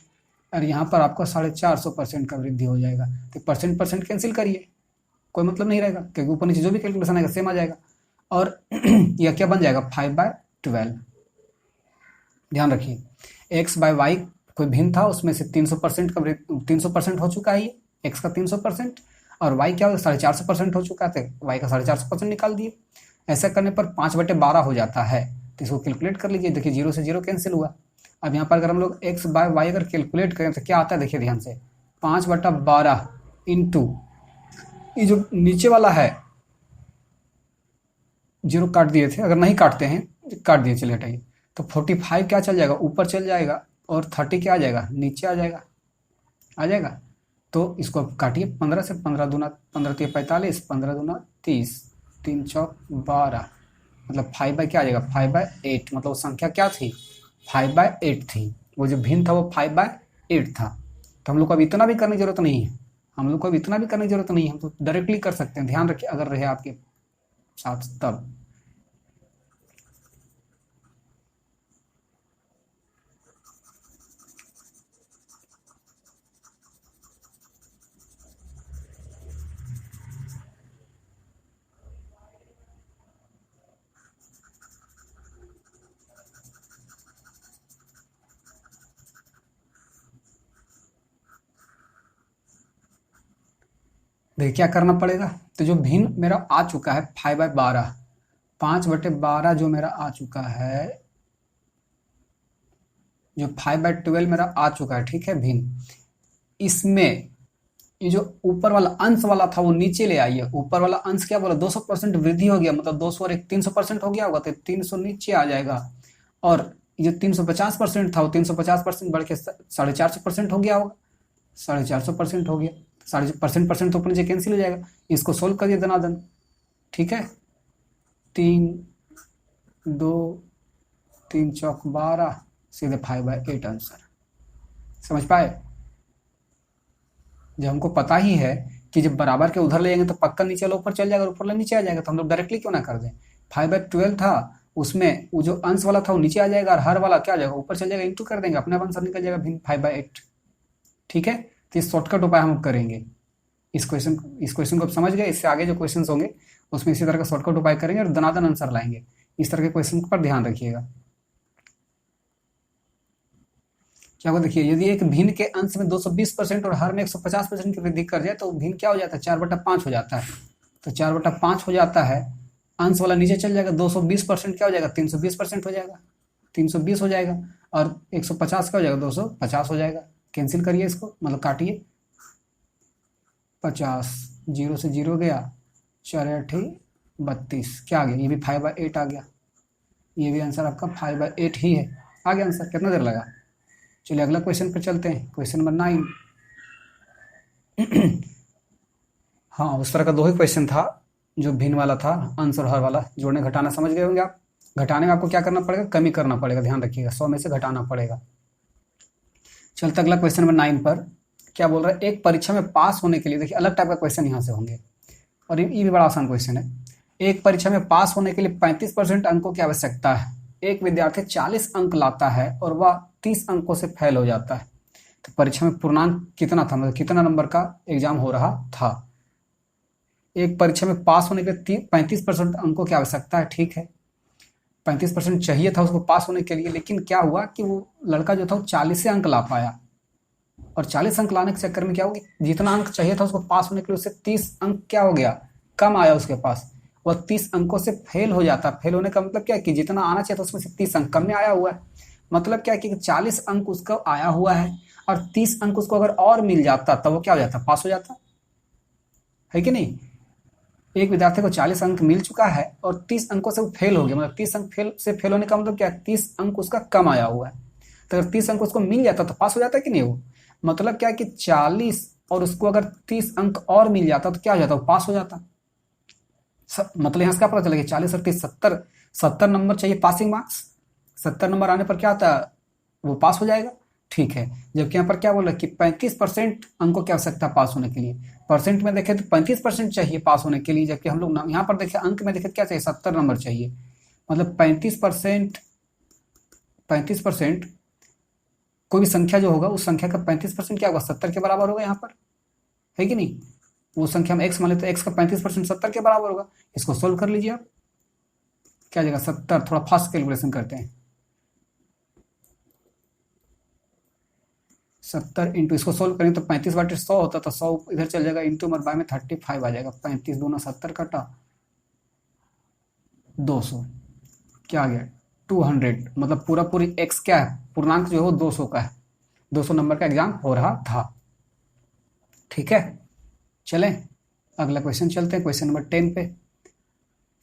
[SPEAKER 1] और यहाँ पर आपका 450% का वृद्धि हो जाएगा। तो परसेंट परसेंट कैंसिल करिए, कोई मतलब नहीं रहेगा, क्योंकि ऊपर नीचे जो भी कैलकुलेशन आएगा सेम आ जाएगा। और यह क्या बन जाएगा, 5/12। ध्यान रखिए, x बाय वाई कोई भिन्न था, उसमें से 300% का 300% हो चुका है, ये x का 300%, और y क्या हो 450% हो चुका है, y का 450% निकाल दिए। ऐसा करने पर 5/12 हो जाता है। तो इसको कैलकुलेट कर लीजिए, देखिए 0 से 0 कैंसिल हुआ। अब यहाँ पर अगर हम लोग x बाय वाई अगर कैलकुलेट करें तो क्या आता है, देखिए ध्यान से, 5/12 इंटू ये जो नीचे वाला है, 0 काट दिए थे, अगर नहीं काटते हैं काट दिए, चलिए हटाइए। तो 45 क्या चल जाएगा, ऊपर चल जाएगा, और 30 क्या आ जाएगा, नीचे आ जाएगा। तो इसको काटिए 15 से, 15 दूना 15 3 45, 15 दूना 30, 3 चौक 12, मतलब 5 बाय क्या आ जाएगा, 5/8। मतलब वो संख्या क्या थी, 5/8 थी। वो जो भिन्न था वो 5/8 था। तो हम लोग को अब इतना भी करने की जरूरत नहीं है, हम लोग को अब इतना भी करने की जरूरत नहीं है, हम तो डायरेक्टली कर सकते हैं। ध्यान रखिए, अगर रहे आपके साथ तब। देखिए क्या करना पड़ेगा, तो जो भिन्न मेरा आ चुका है 5/12, 5/12 जो मेरा आ चुका है, जो 5/12 मेरा आ चुका है, ठीक है भिन्न, इसमें ये जो ऊपर वाला अंश वाला था वो नीचे ले आइए। ऊपर वाला अंश क्या बोला, 200% वृद्धि हो गया, मतलब 200 और 300% हो गया होगा, तो 300 नीचे आ जाएगा। और ये 350% था, वो 350% बढ़ के 450% हो गया होगा, 450% हो गया। 450% तो ऊपर नीचे कैंसिल हो जाएगा। इसको सोल्व करिए दनादन, ठीक है। 3 2 3 चौक 12, सीधे 5/8 आंसर। समझ पाए, जब हमको पता ही है कि जब बराबर के उधर ले जाएंगे तो पक्का नीचे वाला ऊपर चल जाएगा, ऊपर वाला नीचे आ जाएगा, तो हम लोग डायरेक्टली क्यों ना कर दें। 5/12 था, उसमें वो जो अंश वाला था वो नीचे आ जाएगा, और हर वाला क्या आ जाएगा, ऊपर चल जाएगा, इंटू कर देंगे, अपने आप आंसर निकल जाएगा भिन्न 5/8। ठीक है, तो इस शॉर्टकट उपाय हम करेंगे। इस क्वेश्चन को आप समझ गए, इससे आगे जो क्वेश्चन होंगे उसमें इसी तरह का शॉर्टकट उपाय करेंगे और दनादन आंसर लाएंगे। इस तरह के क्वेश्चन पर ध्यान रखिएगा। क्या होगा, देखिए यदि एक भिन्न के अंश में 220% और हर में 150% की वृद्धि कर जाए तो भिन्न क्या हो जाता है, 4/5 हो जाता है। तो 4/5 हो जाता है, अंश वाला नीचे चल जाएगा, 220% क्या हो जाएगा, 320% हो जाएगा, 320 हो जाएगा, और 150 क्या हो जाएगा, 250 हो जाएगा। कैंसिल करिए इसको, मतलब काटिए, 50, 0 से 0 गया, 4 8 32, क्या आ गया, ये भी 5/8 आ गया। ये भी आंसर आपका 5/8 ही है, आ गया आंसर। कितना देर लगा। चलिए अगला क्वेश्चन पर चलते हैं, क्वेश्चन नंबर 9। हाँ, उस तरह का 2 ही क्वेश्चन था, जो भिन्न वाला था, अंश और हर वाला। जोड़ने घटाना समझ गए होंगे आप। घटाने में आपको क्या करना पड़ेगा, कमी करना पड़ेगा, ध्यान रखिएगा, 100 में से घटाना पड़ेगा। चलते अगला क्वेश्चन नंबर 9 पर। क्या बोल रहा है, एक परीक्षा में पास होने के लिए, देखिए अलग टाइप का क्वेश्चन यहाँ से होंगे, और ये भी बड़ा आसान क्वेश्चन है। एक परीक्षा में पास होने के लिए 35% अंकों की आवश्यकता है। एक विद्यार्थी 40 अंक लाता है और वह 30 अंकों से फेल हो जाता है। तो परीक्षा में पूर्णांक कितना था, मतलब कितना नंबर का एग्जाम हो रहा था। एक परीक्षा में पास होने के लिए 35% अंकों की आवश्यकता है, ठीक है, 35% चाहिए था उसको पास होने के लिए। लेकिन क्या हुआ कि वो लड़का जो था वो 40 अंक ला पाया, और 40 अंक लाने के चक्कर में क्या हो गया, जितना अंक चाहिए था उसको पास होने के लिए उससे 30 अंक क्या हो गया, कम आया उसके पास। वह 30 अंकों से फेल हो जाता। फेल होने का मतलब क्या है कि जितना आना चाहिए था उसमें से 30 अंक कम में आया हुआ है। मतलब क्या कि 40 अंक उसका आया हुआ है और 30 अंक उसको अगर और मिल जाता तब वो क्या हो जाता, पास हो जाता, है कि नहीं। एक विद्यार्थी को 40 अंक मिल चुका है और 30 अंकों से वो फेल हो गया, मतलब 30 अंक फेल होने का मतलब क्या है, 30 अंक उसका कम आया हुआ है। तो अगर 30 अंक उसको मिल जाता तो पास हो जाता कि नहीं वो। मतलब क्या कि 40 और उसको अगर 30 अंक और मिल जाता तो क्या हो जाता, वो पास हो जाता। मतलब यहाँ से क्या पता चलेगा, 40 और 30 70, 70 नंबर चाहिए पासिंग मार्क्स। 70 नंबर आने पर क्या होता है, वो पास हो जाएगा। ठीक है, जबकि यहाँ पर क्या बोल रहा है कि 35% अंकों की आवश्यकता पास होने के लिए। परसेंट में देखें तो 35% चाहिए पास होने के लिए, जबकि हम लोग यहाँ पर देखें अंक में देखें क्या चाहिए, 70 नंबर चाहिए। मतलब 35% कोई भी संख्या जो होगा उस संख्या का 35% क्या होगा, 70 के बराबर होगा यहाँ पर, है कि नहीं। वो संख्या में एक्स मान लेते हैं, एक्स का 35% 70 के बराबर होगा। इसको सोल्व कर लीजिए आप, क्या जाएगा 70, थोड़ा फास्ट कैलकुलेशन करते हैं। 70 इंटू, इसको सोल्व करें तो 35/100 होता, तो 100 इधर चल जाएगा, इंटू मरबा में 35 आ जाएगा। 35 दूना 70 कटा 200, क्या आ गया 200। मतलब पूरा पूरी एक्स क्या है, पूर्णांक जो है 200 का है। 200 नंबर का एग्जाम हो रहा था। ठीक है, चलें अगला क्वेश्चन चलते हैं, क्वेश्चन नंबर 10 पे।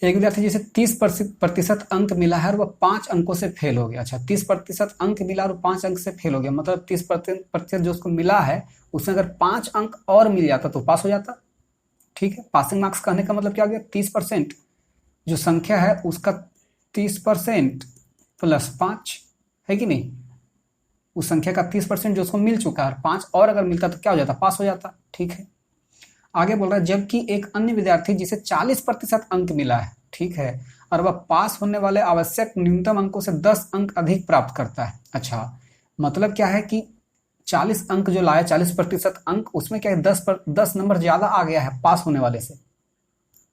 [SPEAKER 1] एक विद्यार्थी जिसे 30% अंक मिला है और वह 5 अंकों से फेल हो गया। अच्छा, 30% अंक मिला और 5 अंक से फेल हो गया, मतलब 30% जो उसको मिला है उसमें अगर 5 अंक और मिल जाता तो पास हो जाता। ठीक है, पासिंग मार्क्स कहने का मतलब क्या हो गया, 30% जो संख्या है उसका 30% प्लस 5, है कि नहीं। उस संख्या का 30% जो उसको मिल चुका है, 5 और अगर मिलता तो क्या हो जाता, पास हो जाता। ठीक है, आगे बोल रहा है जबकि एक अन्य विद्यार्थी जिसे 40% अंक मिला है, ठीक है, और वह पास होने वाले आवश्यक न्यूनतम अंकों से 10 अंक अधिक प्राप्त करता है। अच्छा, मतलब क्या है कि 40 अंक जो लाया, 40% अंक, उसमें क्या है 10 नंबर ज्यादा आ गया है पास होने वाले से।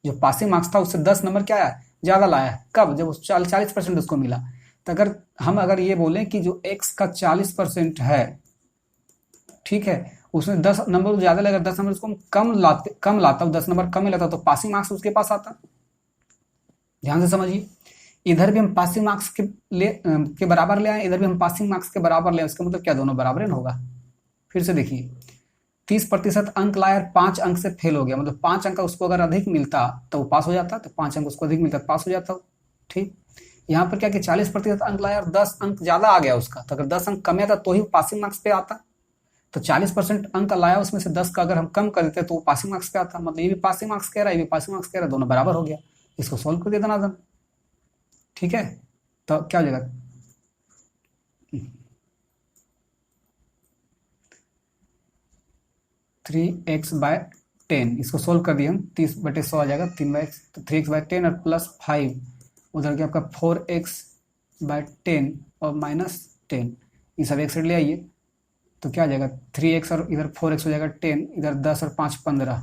[SPEAKER 1] जो पासिंग मार्क्स था उससे 10 नंबर क्या है, ज्यादा लाया है। कब, जब उस 40% उसको मिला। तो अगर ये बोलें कि जो एक्स का 40% है, ठीक है, उसमें 10 नंबर ज्यादा लगा, 10 नंबर उसको कम लाता, 10 नंबर कम ही लाता तो पासिंग मार्क्स उसके पास आता। ध्यान से समझिए, इधर भी हम पासिंग मार्क्स के बराबर ले आए, इधर भी हम पासिंग मार्क्स के बराबर ले आए, उसका मतलब क्या, दोनों बराबर होगा। फिर से देखिए, 30% अंक लाया, 5 अंक से फेल हो गया, मतलब 5 अंक उसको अगर अधिक मिलता तो वो पास हो जाता, तो 5 अंक उसको अधिक मिलता तो पास हो जाता। ठीक, यहाँ पर क्या कि 40% अंक लाया और 10 अंक ज्यादा आ गया उसका, तो अगर 10 अंक कम आता तो ही पासिंग मार्क्स पे आता। तो 40% अंक लाया, उसमें से 10 का अगर हम कम कर देते तो वो पासिंग मार्क्स पे आता। मतलब ये भी पासिंग मार्क्स कह रहा है, ये भी पासिंग मार्क्स कह रहा है, दोनों बराबर हो गया। इसको सोल्व कर दिया दनादन। ठीक है, तो क्या हो जाएगा, 3x/10, इसको सोल्व कर दिया हम, 30/100 आ जाएगा, 3x, तो 3x/10 और प्लस 5, उधर के आपका 4x/10 और -10, ये सब एक साइड ले आइए तो क्या आ जाएगा 3x, और इधर 4x हो जाएगा 10, इधर 10 और 5 15,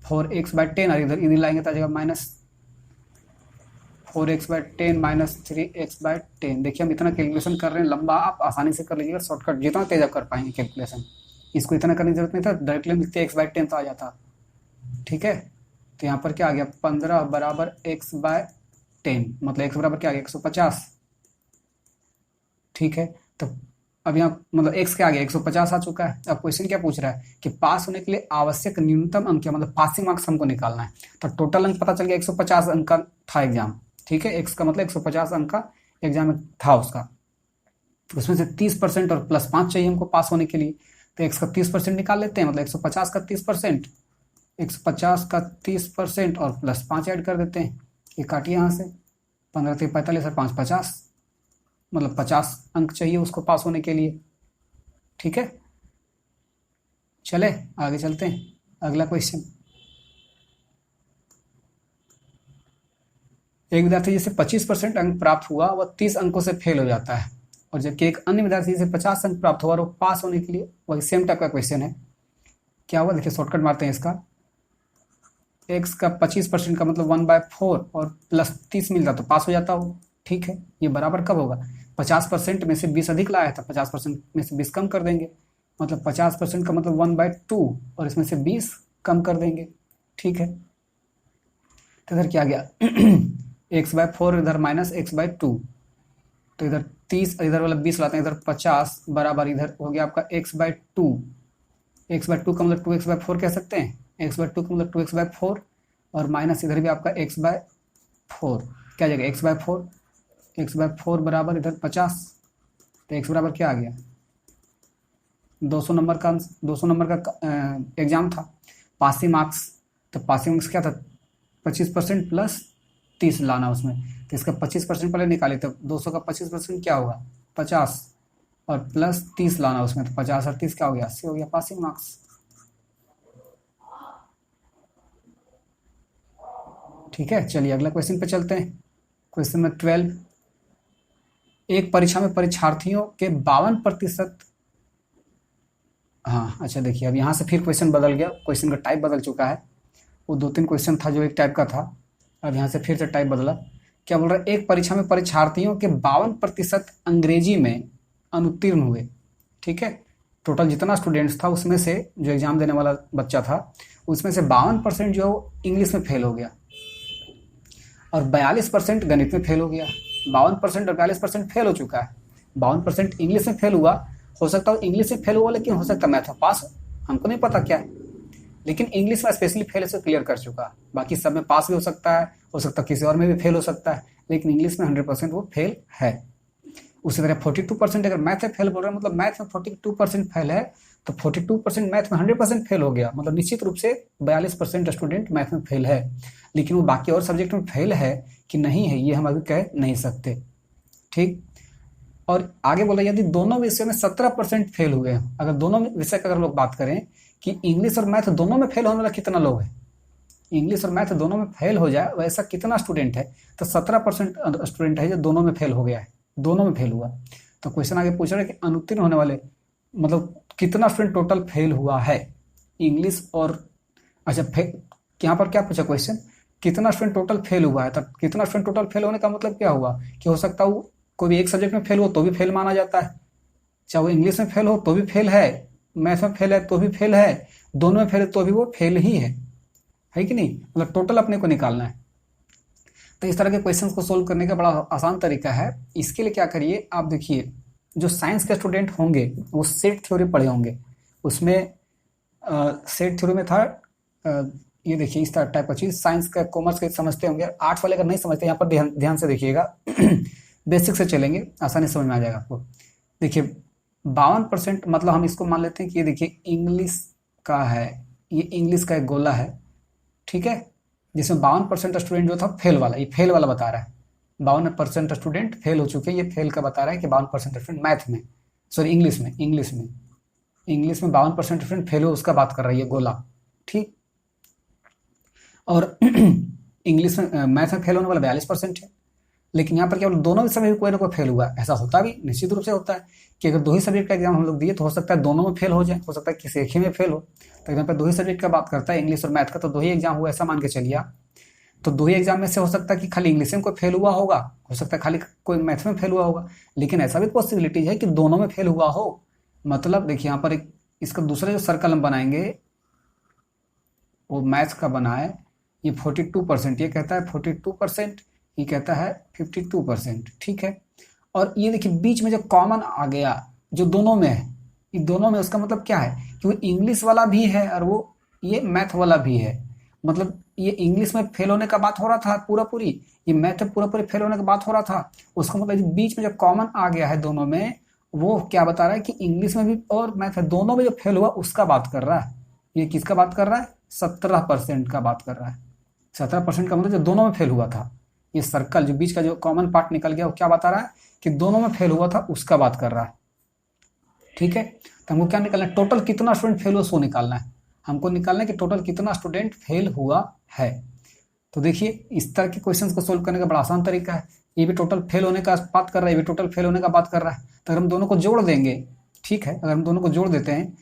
[SPEAKER 1] 4x/10 और इधर इधर लाएंगे तो आ जाएगा -4x/10 -3x/10। देखिए हम इतना कैलकुलेशन कर रहे हैं लंबा, आप आसानी से कर लीजिएगा, शॉर्टकट जितना तेज आप कर पाएंगे कैलकुलेशन, इसको इतना करने की जरूरत नहीं था, डायरेक्टली लिखते x/10 तो आ जाता। ठीक है, तो यहाँ पर क्या आ गया 15 बराबर x/10, मतलब x बराबर क्या आ गया 150। ठीक है, तो अब यहाँ मतलब x क्या आ गया 150 आ चुका है। अब क्वेश्चन क्या पूछ रहा है कि पास होने के लिए आवश्यक न्यूनतम अंक क्या, मतलब पासिंग मार्क्स हमको निकालना है। तो टोटल अंक पता चल गया 150 अंक का था एग्जाम। ठीक है, x का मतलब 150 अंक का एग्जाम था उसका, तो उसमें से 30% और प्लस 5 चाहिए हमको पास होने के लिए। तो x का 30% निकाल लेते हैं, मतलब 150 का 30%, 150 का 30% और प्लस 5 ऐड कर देते हैं। ये काटिए यहाँ से, 15 से 45 और 5 50, मतलब 50 अंक चाहिए उसको पास होने के लिए। ठीक है, चले आगे चलते हैं, अगला क्वेश्चन। एक विद्यार्थी जिसे 25% अंक प्राप्त हुआ वह 30 अंकों से फेल हो जाता है, और जबकि एक अन्य विद्यार्थी जिसे 50 अंक प्राप्त हुआ और वो पास होने के लिए, वही सेम टाइप का क्वेश्चन है। क्या हुआ, देखिए शॉर्टकट मारते हैं इसका। एक्स का 25% का मतलब 1/4 और प्लस 30 मिलता तो पास हो जाता हो। ठीक है, ये बराबर कब होगा, 50% में से 20 अधिक लाया था, 50% में से 20 कम कर देंगे, मतलब 50% का मतलब 1/2 और इसमें से 20 कम कर देंगे। ठीक है, तो इधर क्या गया x/4, इधर -x/2, तो इधर 30 इधर वाला 20 लाते हैं, इधर 50 बराबर इधर हो गया आपका x/2। x/2 का मतलब 2x/4 कह सकते हैं। x/2 का मतलब 2x/4 और माइनस इधर भी आपका x/4 क्या जाएगा x/4। x/4 बराबर इधर 50, तो x बराबर क्या आ गया 200 नंबर का 200 नंबर का एग्जाम था, पासिंग मार्क्स। तो पासिंग मार्क्स क्या था 25% प्लस 30 लाना उसमें, तो इसका 25% पहले निकाले, तो 200 का 25% क्या होगा 50 और प्लस 30 लाना उसमें, तो 50 और 30 क्या हो गया 80 हो गया पासिंग मार्क्स। ठीक है, चलिए अगला क्वेश्चन पे चलते हैं। क्वेश्चन नंबर 12, एक परीक्षा में परीक्षार्थियों के 52%। हाँ अच्छा देखिए, अब यहाँ से फिर क्वेश्चन बदल गया, क्वेश्चन का टाइप बदल चुका है। वो 2-3 क्वेश्चन था जो एक टाइप का था, अब यहाँ से फिर से टाइप बदला। क्या बोल रहा है, एक परीक्षा में परीक्षार्थियों के 52% अंग्रेजी में अनुत्तीर्ण हुए। ठीक है, टोटल जितना स्टूडेंट्स था उसमें से जो एग्जाम देने वाला बच्चा था उसमें से 52% जो इंग्लिश में फेल हो गया और 42% गणित में फेल हो गया। 52% और 42% फेल हो चुका है। 52% इंग्लिश में फेल हुआ, हो सकता है इंग्लिश में फेल हुआ लेकिन हो सकता है मैथ में पास, हमको नहीं पता क्या है, लेकिन इंग्लिश में स्पेशली फेल से क्लियर कर चुका। बाकी सब में पास भी हो सकता है किसी और में भी फेल हो सकता है, लेकिन इंग्लिश में 100% वो फेल है। उसी तरह 42% अगर मैथ में फेल बोल रहे हैं, मतलब मैथ में 42% फेल है, तो 42% मैथ में 100% फेल हो गया, मतलब निश्चित रूप से 42% स्टूडेंट मैथ में फेल है। लेकिन वो बाकी और सब्जेक्ट में फेल है कि नहीं है ये हम अभी कह नहीं सकते। ठीक, और आगे बोला यदि दोनों विषय में 17% फेल हुए हैं, अगर दोनों विषय का अगर लोग बात करें कि इंग्लिश और मैथ दोनों में फेल होने वाला कितना लोग है, इंग्लिश और मैथ दोनों में फेल हो जाए वैसा कितना स्टूडेंट है, तो 17% स्टूडेंट है जो दोनों में फेल हो गया है, दोनों में फेल हुआ। तो क्वेश्चन आगे पूछ रहा है कि अनुत्तीर्ण होने वाले मतलब कितना स्टूडेंट टोटल फेल हुआ है इंग्लिश और, अच्छा यहाँ पर क्या पूछा क्वेश्चन, कितना स्टूडेंट टोटल फेल हुआ है। तो कितना स्टूडेंट टोटल फेल होने का मतलब क्या हुआ कि हो सकता है कोई भी एक सब्जेक्ट में फेल हो तो भी फेल माना जाता है, चाहे वो इंग्लिश में फेल हो तो भी फेल है, मैथ में फेल है तो भी फेल है, दोनों में फेल है तो भी वो फेल ही है कि नहीं, मतलब टोटल अपने को निकालना है। तो इस तरह के क्वेश्चंस को सोल्व करने का बड़ा आसान तरीका है। इसके लिए क्या करिए, आप देखिए जो साइंस के स्टूडेंट होंगे वो सेट थ्योरी पढ़े होंगे, उसमें सेट थ्योरी में था ये देखिए इस तरह टाइप का चीज, साइंस का कॉमर्स के समझते होंगे, आर्ट्स वाले अगर नहीं समझते यहाँ पर ध्यान से देखिएगा बेसिक से चलेंगे आसानी समझ में आ जाएगा आपको। देखिए 52% मतलब हम इसको मान लेते हैं कि ये देखिए इंग्लिश का है, ये इंग्लिश का एक गोला है, ठीक है, जिसमें 52% स्टूडेंट जो था फेल वाला, ये फेल वाला बता रहा है, 52% स्टूडेंट फेल हो चुके हैं, ये फेल का बता रहा है कि 52% स्टूडेंट मैथ में, सॉरी इंग्लिश में 52% स्टूडेंट फेल हो उसका बात कर रहा है ये गोला। ठीक, और इंग्लिश में मैथ में फेल होने वाला 42% है, लेकिन यहाँ पर केवल दोनों विषय में भी कोई ना कोई फेल हुआ है। ऐसा होता भी निश्चित रूप से होता है कि अगर दो ही सब्जेक्ट का एग्जाम हम लोग दिए तो हो सकता है दोनों में फेल हो जाए, हो सकता है किसी एक ही में फेल हो। तो यहाँ पर दो ही सब्जेक्ट का बात करता है इंग्लिश और मैथ का, तो दो ही एग्जाम हुआ ऐसा मान के चलिए आप, तो दो ही एग्जाम में से हो सकता है कि खाली इंग्लिश में कोई फेल हुआ होगा, हो सकता है खाली कोई मैथ में फेल हुआ होगा, लेकिन ऐसा भी पॉसिबिलिटी है कि दोनों में फेल हुआ हो। मतलब देखिए यहाँ पर एक इसका दूसरा जो सर्कल हम बनाएंगे वो मैथ्स का बनाए, ये 42%, ये कहता है 42%, ये कहता है 52%, ठीक है। और ये देखिए बीच में जो कॉमन आ गया जो दोनों में है, ये दोनों में उसका मतलब क्या है कि वो इंग्लिश वाला भी है और वो ये मैथ वाला भी है, मतलब ये इंग्लिश में फेल होने का बात हो रहा था पूरी, ये मैथ में पूरी फेल होने का बात हो रहा था, उसका मतलब बीच में जो कॉमन आ गया है दोनों में वो क्या बता रहा है कि इंग्लिश में भी और मैथ में दोनों में जो फेल हुआ उसका बात कर रहा है। ये किसका बात कर रहा है 17% का बात कर रहा है। 17% का मतलब जो दोनों में फेल हुआ था, ये सर्कल जो बीच का जो कॉमन पार्ट निकल गया वो क्या बता रहा है कि दोनों में फेल हुआ था उसका बात कर रहा है। ठीक है, तो हमको क्या निकालना है, टोटल कितना स्टूडेंट फेल हुआ सो निकालना है, हमको निकालना है कि टोटल कितना स्टूडेंट फेल हुआ है। तो देखिए इस तरह के क्वेश्चंस को सोल्व करने का बड़ा आसान तरीका है, ये भी टोटल फेल होने का बात कर रहा है, ये भी टोटल फेल होने का बात कर रहा है, तो अगर हम दोनों को जोड़ देंगे, ठीक है, अगर हम दोनों को जोड़ देते हैं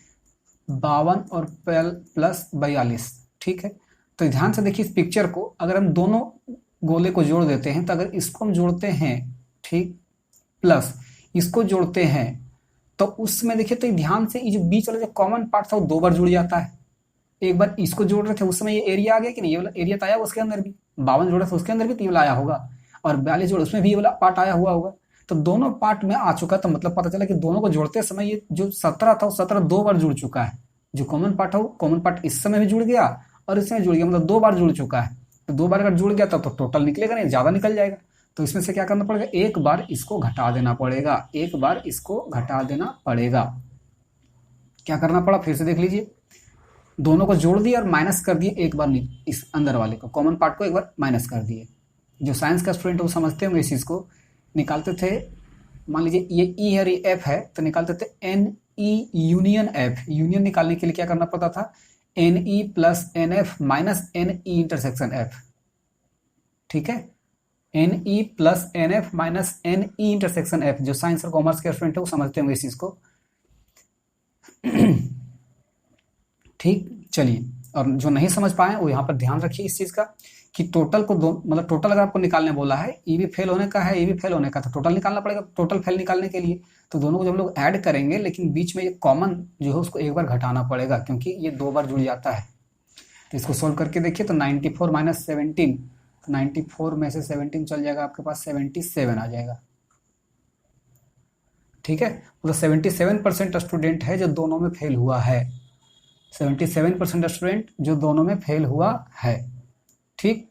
[SPEAKER 1] 52 और प्लस 42, ठीक है, तो ध्यान से देखिए इस पिक्चर को, अगर हम दोनों गोले को जोड़ देते हैं तो अगर इसको हम जोड़ते हैं, ठीक, प्लस इसको जोड़ते हैं तो उसमें देखिए तो ध्यान से ये जो बीच वाला जो कॉमन पार्ट था वो 2 बार जुड़ जाता है। एक बार इसको जोड़ रहे थे उस समय ये एरिया आ गया कि नहीं, ये वाला एरिया तो आया उसके अंदर भी, 52 जोड़ा था उसके अंदर भी तो ये वाला आया होगा, और 42 जोड़ उसमें भी ये वाला पार्ट आया हुआ होगा। तो दोनों पार्ट में आ चुका, तो मतलब पता चला कि दोनों को जोड़ते समय ये जो 17 था वो 17 दो बार जुड़ चुका है। जो कॉमन पार्ट है वो कॉमन पार्ट इस समय भी जुड़ गया और इसमें जुड़ गया, मतलब दो बार जुड़ चुका है। तो दो बार अगर जुड़ गया तब तो टोटल निकलेगा नहीं, ज्यादा निकल जाएगा। तो इसमें से क्या करना पड़ेगा, एक बार इसको घटा देना पड़ेगा, एक बार इसको घटा देना पड़ेगा। क्या करना पड़ा फिर से देख लीजिए, दोनों को जोड़ दिए और माइनस कर दिए एक बार, इस अंदर वाले को कॉमन पार्ट को एक बार माइनस कर दिए। जो साइंस का स्टूडेंट वो समझते होंगे इस चीज को। निकालते थे, मान लीजिए ये ई है और ये एफ है, तो निकालते थे N E union F. Union निकालने के लिए क्या करना पड़ता था, N E plus N F minus N E intersection F. ठीक है, N E plus N F minus N E intersection F. जो साइंस और कॉमर्स के स्टूडेंट है वो समझते होंगे इस चीज को। ठीक, चलिए, और जो नहीं समझ पाए वो यहाँ पर ध्यान रखिए इस चीज का कि टोटल को दो, मतलब टोटल अगर आपको निकालने बोला है, ये भी फेल होने का है, ये भी फेल होने का, तो टोटल निकालना पड़ेगा। टोटल फेल निकालने के लिए तो दोनों को जब हम लोग ऐड करेंगे, लेकिन बीच में ये कॉमन जो है उसको एक बार घटाना पड़ेगा, क्योंकि ये दो बार जुड़ जाता है। तो इसको सोल्व करके देखिए, तो 94 माइनस 17, 94 में से 17 चल जाएगा, आपके पास 77 आ जाएगा। ठीक है, मतलब 77% स्टूडेंट है जो दोनों में फेल हुआ है, 77% स्टूडेंट जो दोनों में फेल हुआ है। ठीक,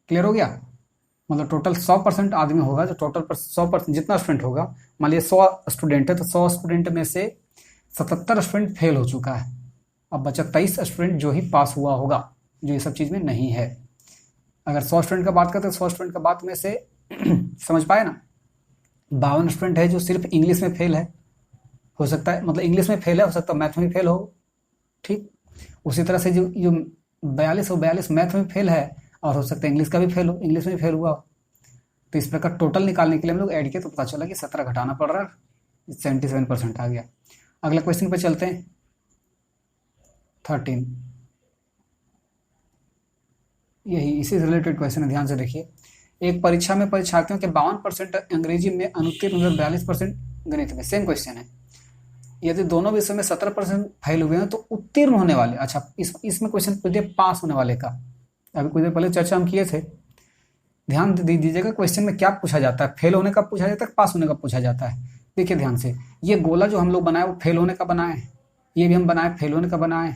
[SPEAKER 1] क्लियर हो गया। मतलब टोटल 100% आदमी होगा, जो टोटल पर 100% जितना स्टूडेंट होगा, मान लीजिए 100 स्टूडेंट है तो 100 स्टूडेंट में से 77 स्टूडेंट फेल हो चुका है। अब बचा 23 स्टूडेंट जो ही पास हुआ होगा, जो ये सब चीज में नहीं है। अगर 100 स्टूडेंट का बात करते हैं, 100 स्टूडेंट का बात में से समझ पाए ना, 52 स्टूडेंट है जो सिर्फ इंग्लिश में फेल है, हो सकता है, मतलब इंग्लिश में फेल है, हो सकता है मैथ में फेल हो। ठीक, उसी तरह से जो 42 मैथ में फेल है, और हो सकता है इंग्लिश का भी फेल हो, इंग्लिश में फेल हुआ हो। तो इस प्रकार टोटल निकालने के लिए हम लोग ऐड किए तो पता चला कि 17 घटाना पड़ रहा है, 77% आ गया। अगला क्वेश्चन पे चलते हैं, 13। यही इसी से रिलेटेड क्वेश्चन है, ध्यान से देखिए। एक परीक्षा में परीक्षार्थियों के 52% अंग्रेजी में अनुत्तीर्ण हुए, 42% गणित में। सेम क्वेश्चन है, यदि दोनों विषय में 17% फेल हुए हैं तो उत्तीर्ण होने वाले, अच्छा इसमें क्वेश्चन पूछ दिया पास होने वाले का। अभी कुछ देर पहले चर्चा हम किए थे, ध्यान दीजिएगा क्वेश्चन में क्या पूछा जाता है, फेल होने का पूछा जाता है, पास होने का पूछा जाता है। देखिए ध्यान से, ये गोला जो हम लोग बनाए वो फेल होने का बनाए, ये भी हम बनाए फेल होने का बनाए।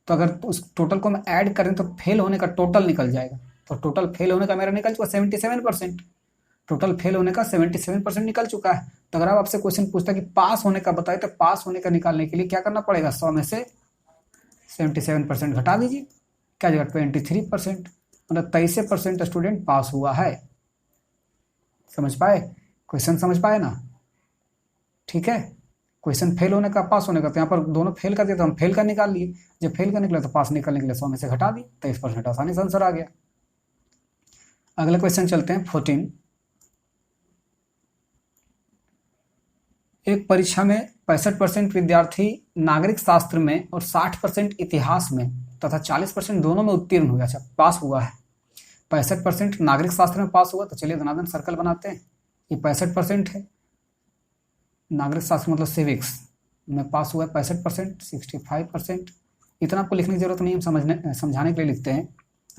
[SPEAKER 1] तो अगर उस टोटल को हम ऐड करें तो फेल होने का टोटल निकल जाएगा। तो टोटल फेल होने का मेरा निकल चुका 77%, टोटल फेल होने का 77% निकल चुका है। तो अगर आप आपसे क्वेश्चन पूछता है कि पास होने का बताए, तो पास होने का निकालने के लिए क्या करना पड़ेगा, 100 में से 77% घटा दीजिए, क्या जगह 23%, मतलब 23% स्टूडेंट पास हुआ है। समझ पाए क्वेश्चन, समझ पाए ना। ठीक है, क्वेश्चन फेल होने का पास होने का, तो यहाँ पर दोनों फेल कर दिया तो हम फेल का निकाल लिए, जब फेल का निकला तो पास निकालने के लिए 100 में से घटा दी, 23% आसानी से आंसर आ गया। अगला क्वेश्चन चलते हैं 14। एक परीक्षा में 65% विद्यार्थी नागरिक शास्त्र में और 60% इतिहास में तथा 40% दोनों में उत्तीर्ण हुआ, अच्छा पास हुआ है। 65% नागरिक शास्त्र में पास हुआ, तो चलिए धनाधन सर्कल बनाते हैं। ये 65% है, नागरिक शास्त्र मतलब सिविक्स में पास हुआ है 65%, 65%। इतना आपको लिखने की जरूरत नहीं, हम समझाने के लिए लिखते हैं,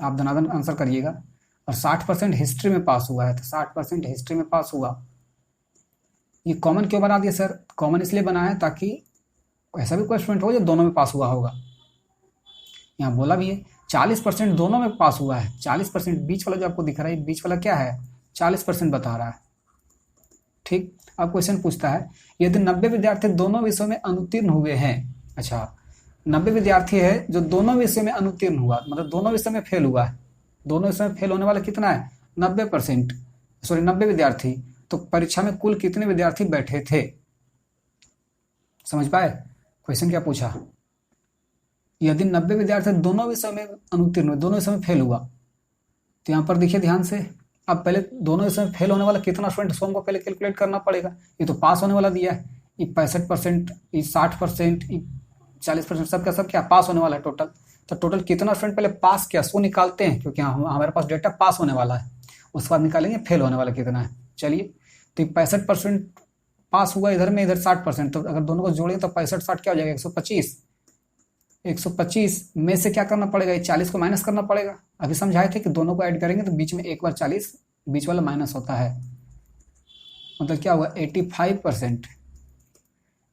[SPEAKER 1] आप धनाधन आंसर करिएगा। और 60% हिस्ट्री में पास हुआ है, तो 60% हिस्ट्री में पास हुआ। ये कॉमन क्यों बना दिया सर, कॉमन इसलिए बना है ताकि ऐसा भी कोई स्टूडेंट हो जो दोनों में पास हुआ होगा। यहाँ बोला भी है 40% दोनों में पास हुआ है, 40% बीच वाला जो आपको दिख रहा है, बीच वाला क्या है, 40% बता रहा है। ठीक, अब क्वेश्चन पूछता है यदि 90 विद्यार्थी दोनों विषयों में अनुत्तीर्ण हुए हैं, अच्छा 90 विद्यार्थी है जो दोनों विषय में अनुत्तीर्ण हुआ, मतलब दोनों विषय में फेल हुआ है। दोनों विषय में फेल होने वाला कितना है, 90%, सॉरी 90 विद्यार्थी। तो परीक्षा में कुल कितने विद्यार्थी बैठे थे, समझ पाए क्वेश्चन क्या पूछा। यदि 90 विद्यार्थी दोनों विषय में अनुत्तीर्ण हुए, दोनों विषय में फेल हुआ, तो यहाँ पर देखिए ध्यान से, अब पहले दोनों विषय में फेल होने वाला कितना स्टूडेंट, उसको हमको पहले कैलकुलेट करना पड़ेगा। ये तो पास होने वाला दिया है, ये 65%, ये 60%, ये 40%, सबका सब क्या पास होने वाला है टोटल। तो टोटल कितना स्टूडेंट पहले पास किया सो निकालते हैं, क्योंकि हमारे पास डेटा पास होने वाला है, उसके बाद निकालेंगे फेल होने वाला कितना है। चलिए, तो 65% पास हुआ इधर में, इधर 60%, तो अगर दोनों को जोड़ें तो 65-60 क्या हो जाएगा, 125। 125 में से क्या करना पड़ेगा, 40 को माइनस करना पड़ेगा। अभी समझाए थे कि दोनों को ऐड करेंगे तो बीच में एक बार 40 बीच वाला माइनस होता है, मतलब क्या हुआ 85%।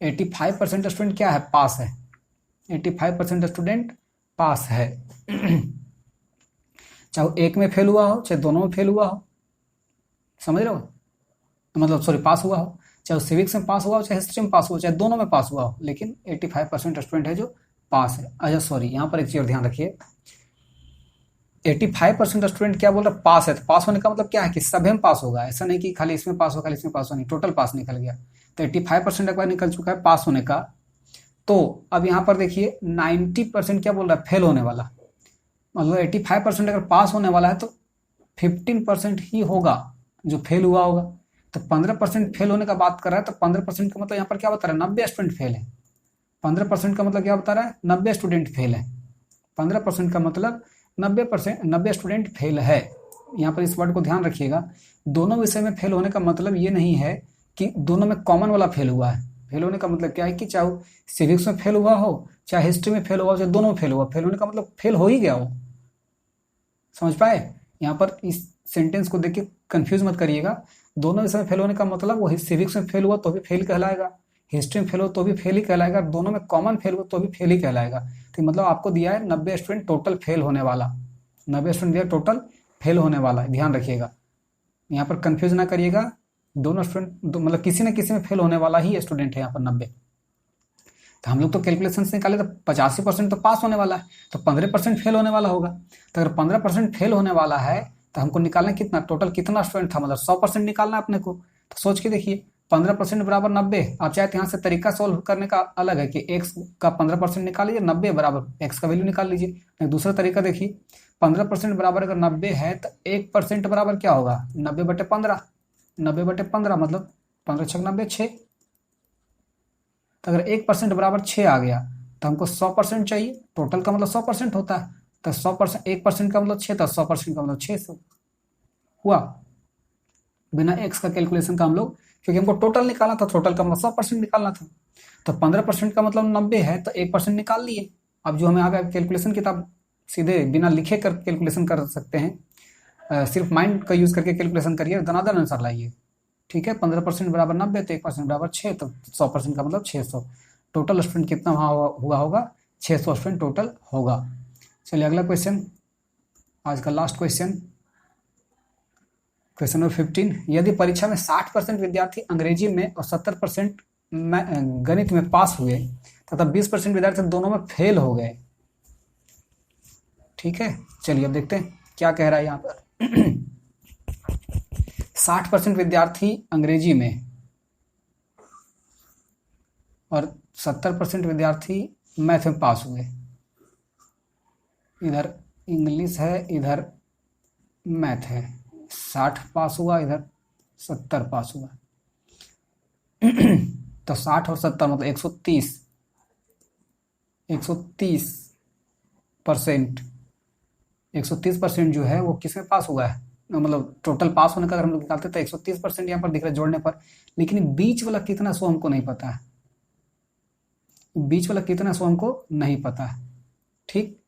[SPEAKER 1] 85% स्टूडेंट क्या है, पास है। 85% स्टूडेंट पास है। चाहे वो एक में फेल हुआ हो, चाहे दोनों में फेल हुआ हो, समझ रहे हो, मतलब सॉरी पास हुआ हो, चाहे वो सिविक्स में पास हुआ हो, चाहे हिस्ट्री में पास हुआ हो, चाहे दोनों में पास हुआ हो, लेकिन 85% स्टूडेंट है जो पास है। अच्छा सॉरी, यहाँ पर एक चीज ध्यान रखिए, 85% स्टूडेंट क्या बोल रहा है, पास है। तो पास होने का मतलब क्या है कि सभी में पास होगा, ऐसा नहीं कि खाली इसमें पास हो, खाली इसमें पास हो, नहीं, टोटल पास निकल गया। तो 85% एक बार निकल चुका है पास होने का। तो अब यहाँ पर देखिए 90% क्या बोल रहा है, फेल होने वाला। मतलब 85% अगर पास होने वाला है तो 15% ही होगा जो फेल हुआ होगा। तो 15% फेल होने का बात कर रहा है, तो 15% का मतलब यहाँ पर क्या बता रहा है, 90 स्टूडेंट फेल है। 15% का मतलब क्या बता रहा है, 90 स्टूडेंट फेल है। 15% का मतलब 90 स्टूडेंट फेल है। यहाँ पर इस वर्ड को ध्यान रखिएगा। दोनों विषय में फेल होने का मतलब ये नहीं है कि दोनों में कॉमन वाला फेल हुआ है। फेल होने का मतलब क्या है कि चाहे सिविक्स में फेल हुआ हो, चाहे हिस्ट्री में फेल हुआ हो, चाहे दोनों में फेल हुआ। फेल होने का मतलब फेल हो ही गया हो। समझ पाए? यहाँ पर इस सेंटेंस को देख के कंफ्यूज मत करिएगा। दोनों विषय में फेल होने का मतलब वो सिविक्स में फेल हुआ तो भी फेल कहलाएगा, हिस्ट्री में फेल हो तो भी फेल ही कहलाएगा, दोनों में कॉमन फेल हो तो भी फेल ही कहलाएगा। तो मतलब आपको दिया है 90 स्टूडेंट टोटल फेल होने वाला, 90 स्टूडेंट दिया टोटल फेल होने वाला है, ध्यान रखिएगा। यहाँ पर कंफ्यूज ना करिएगा। दोनों स्टूडेंट मतलब किसी न किसी में फेल होने वाला ही स्टूडेंट है यहाँ पर 90। तो हम लोग तो कैलकुलेशन से निकाले तो 85% तो पास होने वाला है, तो 15% फेल होने वाला होगा। तो अगर 15% फेल होने वाला है तो हमको निकालना कितना, टोटल कितना स्टूडेंट था, मतलब 100% निकालना है अपने को। तो सोच के देखिए 15% बराबर 90। आप चाहे तो यहाँ से तरीका सोल्व करने का अलग है कि x का 15% निकाल लीजिए, 90 बराबर x का वैल्यू निकाल लीजिए। एक दूसरा तरीका देखिए, 15% बराबर अगर 90 है तो 1% बराबर क्या होगा, 90/15। 90/15 मतलब 15 छक 90 6। तो अगर 1% बराबर 6 आ गया तो हमको 100% चाहिए। टोटल का मतलब 100% होता है, तो 100% 1% का मतलब 6, तो 100% का मतलब 600 हुआ, बिना एक्स का कैलकुलेशन का हम लोग, क्योंकि हमको टोटल निकालना था, टोटल का मतलब 100% निकालना था। तो 15% का मतलब 90 है, तो 1% निकाल लिए। अब जो हमें आ गया कैलकुलेशन किताब, सीधे बिना लिखे कर कैलकुलेशन कर सकते हैं। सिर्फ माइंड का यूज करके कैलकुलेशन करिए, दनादन आंसर लाइए। ठीक है, 15% बराबर 90, तो 1% बराबर 6, तो 100% का मतलब 600। टोटल स्टूडेंट कितना हुआ होगा, 600 स्टूडेंट टोटल होगा। चलिए अगला क्वेश्चन, आज का लास्ट क्वेश्चन, क्वेश्चन नंबर 15। यदि परीक्षा में 60% विद्यार्थी अंग्रेजी में और 70% गणित में पास हुए तथा 20% विद्यार्थी दोनों में फेल हो गए। ठीक है, चलिए अब देखते हैं क्या कह रहा है यहाँ पर। 60% विद्यार्थी अंग्रेजी में और 70% विद्यार्थी मैथ में पास हुए। इधर इंग्लिश है, इधर मैथ है। 60 पास हुआ, इधर 70 पास हुआ। तो 60 और 70 मतलब 130। 130% 130% जो है वो किसमें पास हुआ है, मतलब टोटल पास होने का अगर हम लोग निकालते तो 130% यहाँ पर दिख रहा है जोड़ने पर। लेकिन बीच वाला कितना सो हमको नहीं पता है, बीच वाला कितना सो हमको नहीं पता है। ठीक,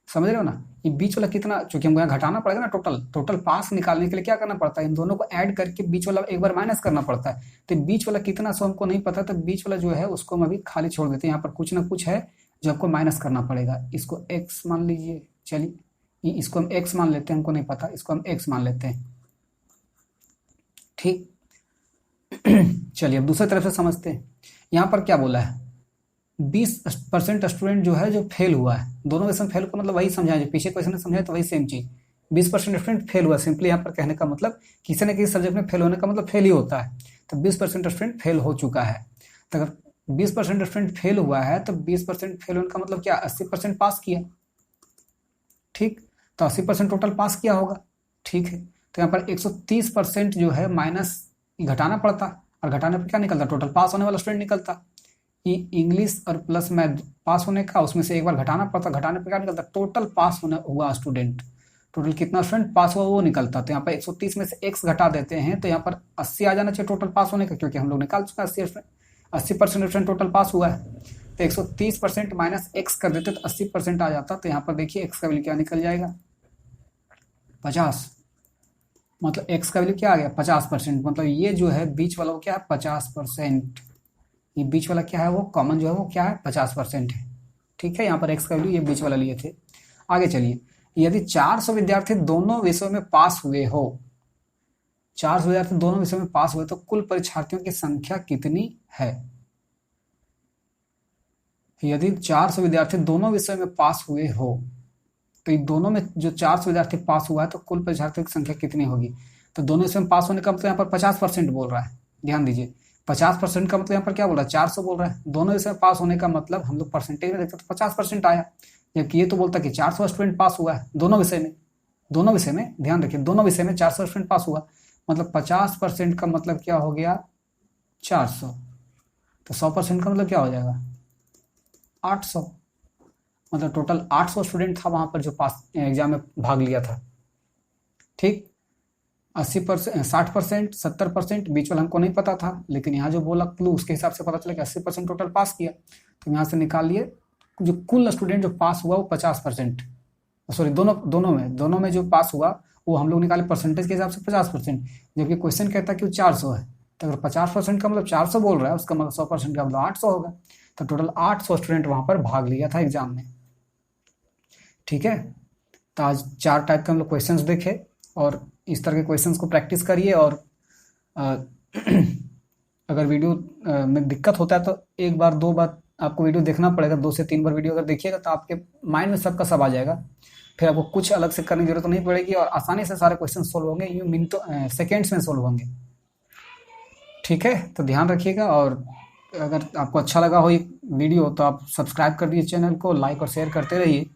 [SPEAKER 1] समझ रहे हो ना, ये बीच वाला कितना, चूंकि हमको यहाँ घटाना पड़ेगा ना, टोटल पास निकालने के लिए क्या करना पड़ता है, इन दोनों को ऐड करके बीच वाला एक बार माइनस करना पड़ता है। तो बीच वाला कितना सो हमको नहीं पता, तो बीच वाला जो है उसको हम अभी खाली छोड़ देते हैं। यहाँ पर कुछ ना कुछ है जो आपको माइनस करना पड़ेगा। इसको x मान लीजिए, चलिए इसको हम x मान लेते हैं, हमको नहीं पता, इसको हम x मान लेते हैं। ठीक, चलिए अब दूसरी तरफ से समझते हैं। यहाँ पर क्या बोला है, 20% स्टूडेंट जो है जो फेल हुआ है, दोनों विषय में फेल को मतलब वही समझाया जो पीछे क्वेश्चन में समझाया, तो वही सेम चीज। 20% स्टूडेंट फेल हुआ, सिंपली यहाँ पर कहने का मतलब किसी न किसी सब्जेक्ट में फेल होने का मतलब फेल ही होता है। तो 20% स्टूडेंट फेल हो चुका है। तो अगर 20% स्टूडेंट फेल हुआ है तो 20% फेल होने का मतलब क्या, 80% पास किया। ठीक, तो 80% टोटल पास किया होगा। ठीक है, तो यहाँ पर 130% जो है माइनस घटाना पड़ता, और घटाने पर क्या निकलता, टोटल पास होने वाला स्टूडेंट निकलता। ये इंग्लिश और प्लस मैथ पास होने का, उसमें से एक बार घटाना पड़ता, घटाने पर क्या निकलता, टोटल पास होना हुआ स्टूडेंट, टोटल कितना स्टूडेंट पास हुआ वो निकलता। तो यहाँ पर 130 में से x घटा देते हैं, तो यहाँ पर 80 आ जाना चाहिए टोटल पास होने का, क्योंकि हम लोग निकाल चुके हैं 80% स्टूडेंट टोटल पास हुआ है। तो 130% माइनस x कर देते तो 80% आ जाता। तो यहाँ पर देखिए x का वैल्यू क्या निकल जाएगा, 50। मतलब x का वैल्यू क्या आ गया 50%, मतलब ये जो है बीच वाला वो क्या है 50%। ये बीच वाला क्या है वो कॉमन जो है वो क्या है 50% है। ठीक है, यहाँ पर x का वैल्यू ये बीच वाला लिए थे। आगे चलिए, यदि 400 विद्यार्थी दोनों विषयों में पास हुए हो, 400 विद्यार्थी दोनों विषयों में पास हुए तो कुल परीक्षार्थियों की संख्या कितनी है। यदि 400 विद्यार्थी दोनों विषयों में पास हुए हो, तो इन दोनों में जो 400 विद्यार्थी पास हुआ है तो कुल परीक्षार्थियों की संख्या कितनी होगी। तो दोनों विषय में पास होने का मतलब यहाँ पर 50% बोल रहा है, ध्यान दीजिए। 50% का मतलब यहाँ पर क्या बोल रहा है 400 बोल रहा है। दोनों विषय में पास होने का मतलब हम लोग परसेंटेज में देखते तो 50% आया, जबकि ये तो बोलता कि 400 स्टूडेंट पास हुआ है दोनों विषय में। दोनों विषय में ध्यान रखिए, दोनों विषय में 400 स्टूडेंट पास हुआ, मतलब 50% का मतलब क्या हो गया 400। तो 100% का मतलब क्या हो जाएगा 800, मतलब टोटल 800 स्टूडेंट था वहां पर जो पास एग्जाम में भाग लिया था। ठीक, 80%, 60%, 70%, बीच वाला हमको नहीं पता था, लेकिन यहाँ जो बोला क्लू उसके हिसाब से पता चला कि 80% टोटल पास किया। तो यहाँ से निकाल लिए जो कुल स्टूडेंट जो पास हुआ वो 50%, सॉरी दोनों में जो पास हुआ वो हम लोग निकाले परसेंटेज के हिसाब से 50%, जबकि क्वेश्चन कहता है कि वो 400 है। तो अगर 50% का मतलब 400 बोल रहा है, उसका मतलब 100% का मतलब 800 होगा। तो टोटल 800 स्टूडेंट वहां पर भाग लिया था एग्जाम में। ठीक है, तो आज 4 टाइप के हम लोग क्वेश्चंस देखे, और इस तरह के क्वेश्चंस को प्रैक्टिस करिए। और अ, अगर वीडियो में दिक्कत होता है तो एक बार 2 बार आपको वीडियो देखना पड़ेगा, 2 से 3 बार वीडियो अगर देखिएगा तो आपके माइंड में सबका सब आ जाएगा। फिर आपको कुछ अलग से करने की जरूरत नहीं पड़ेगी और आसानी से सारे क्वेश्चन सोल्व होंगे, यूँ मिनटों सेकेंड्स में सोल्व होंगे। ठीक है, तो ध्यान रखिएगा। और अगर आपको अच्छा लगा हो ये वीडियो तो आप सब्सक्राइब कर दीजिए चैनल को, लाइक और शेयर करते रहिए।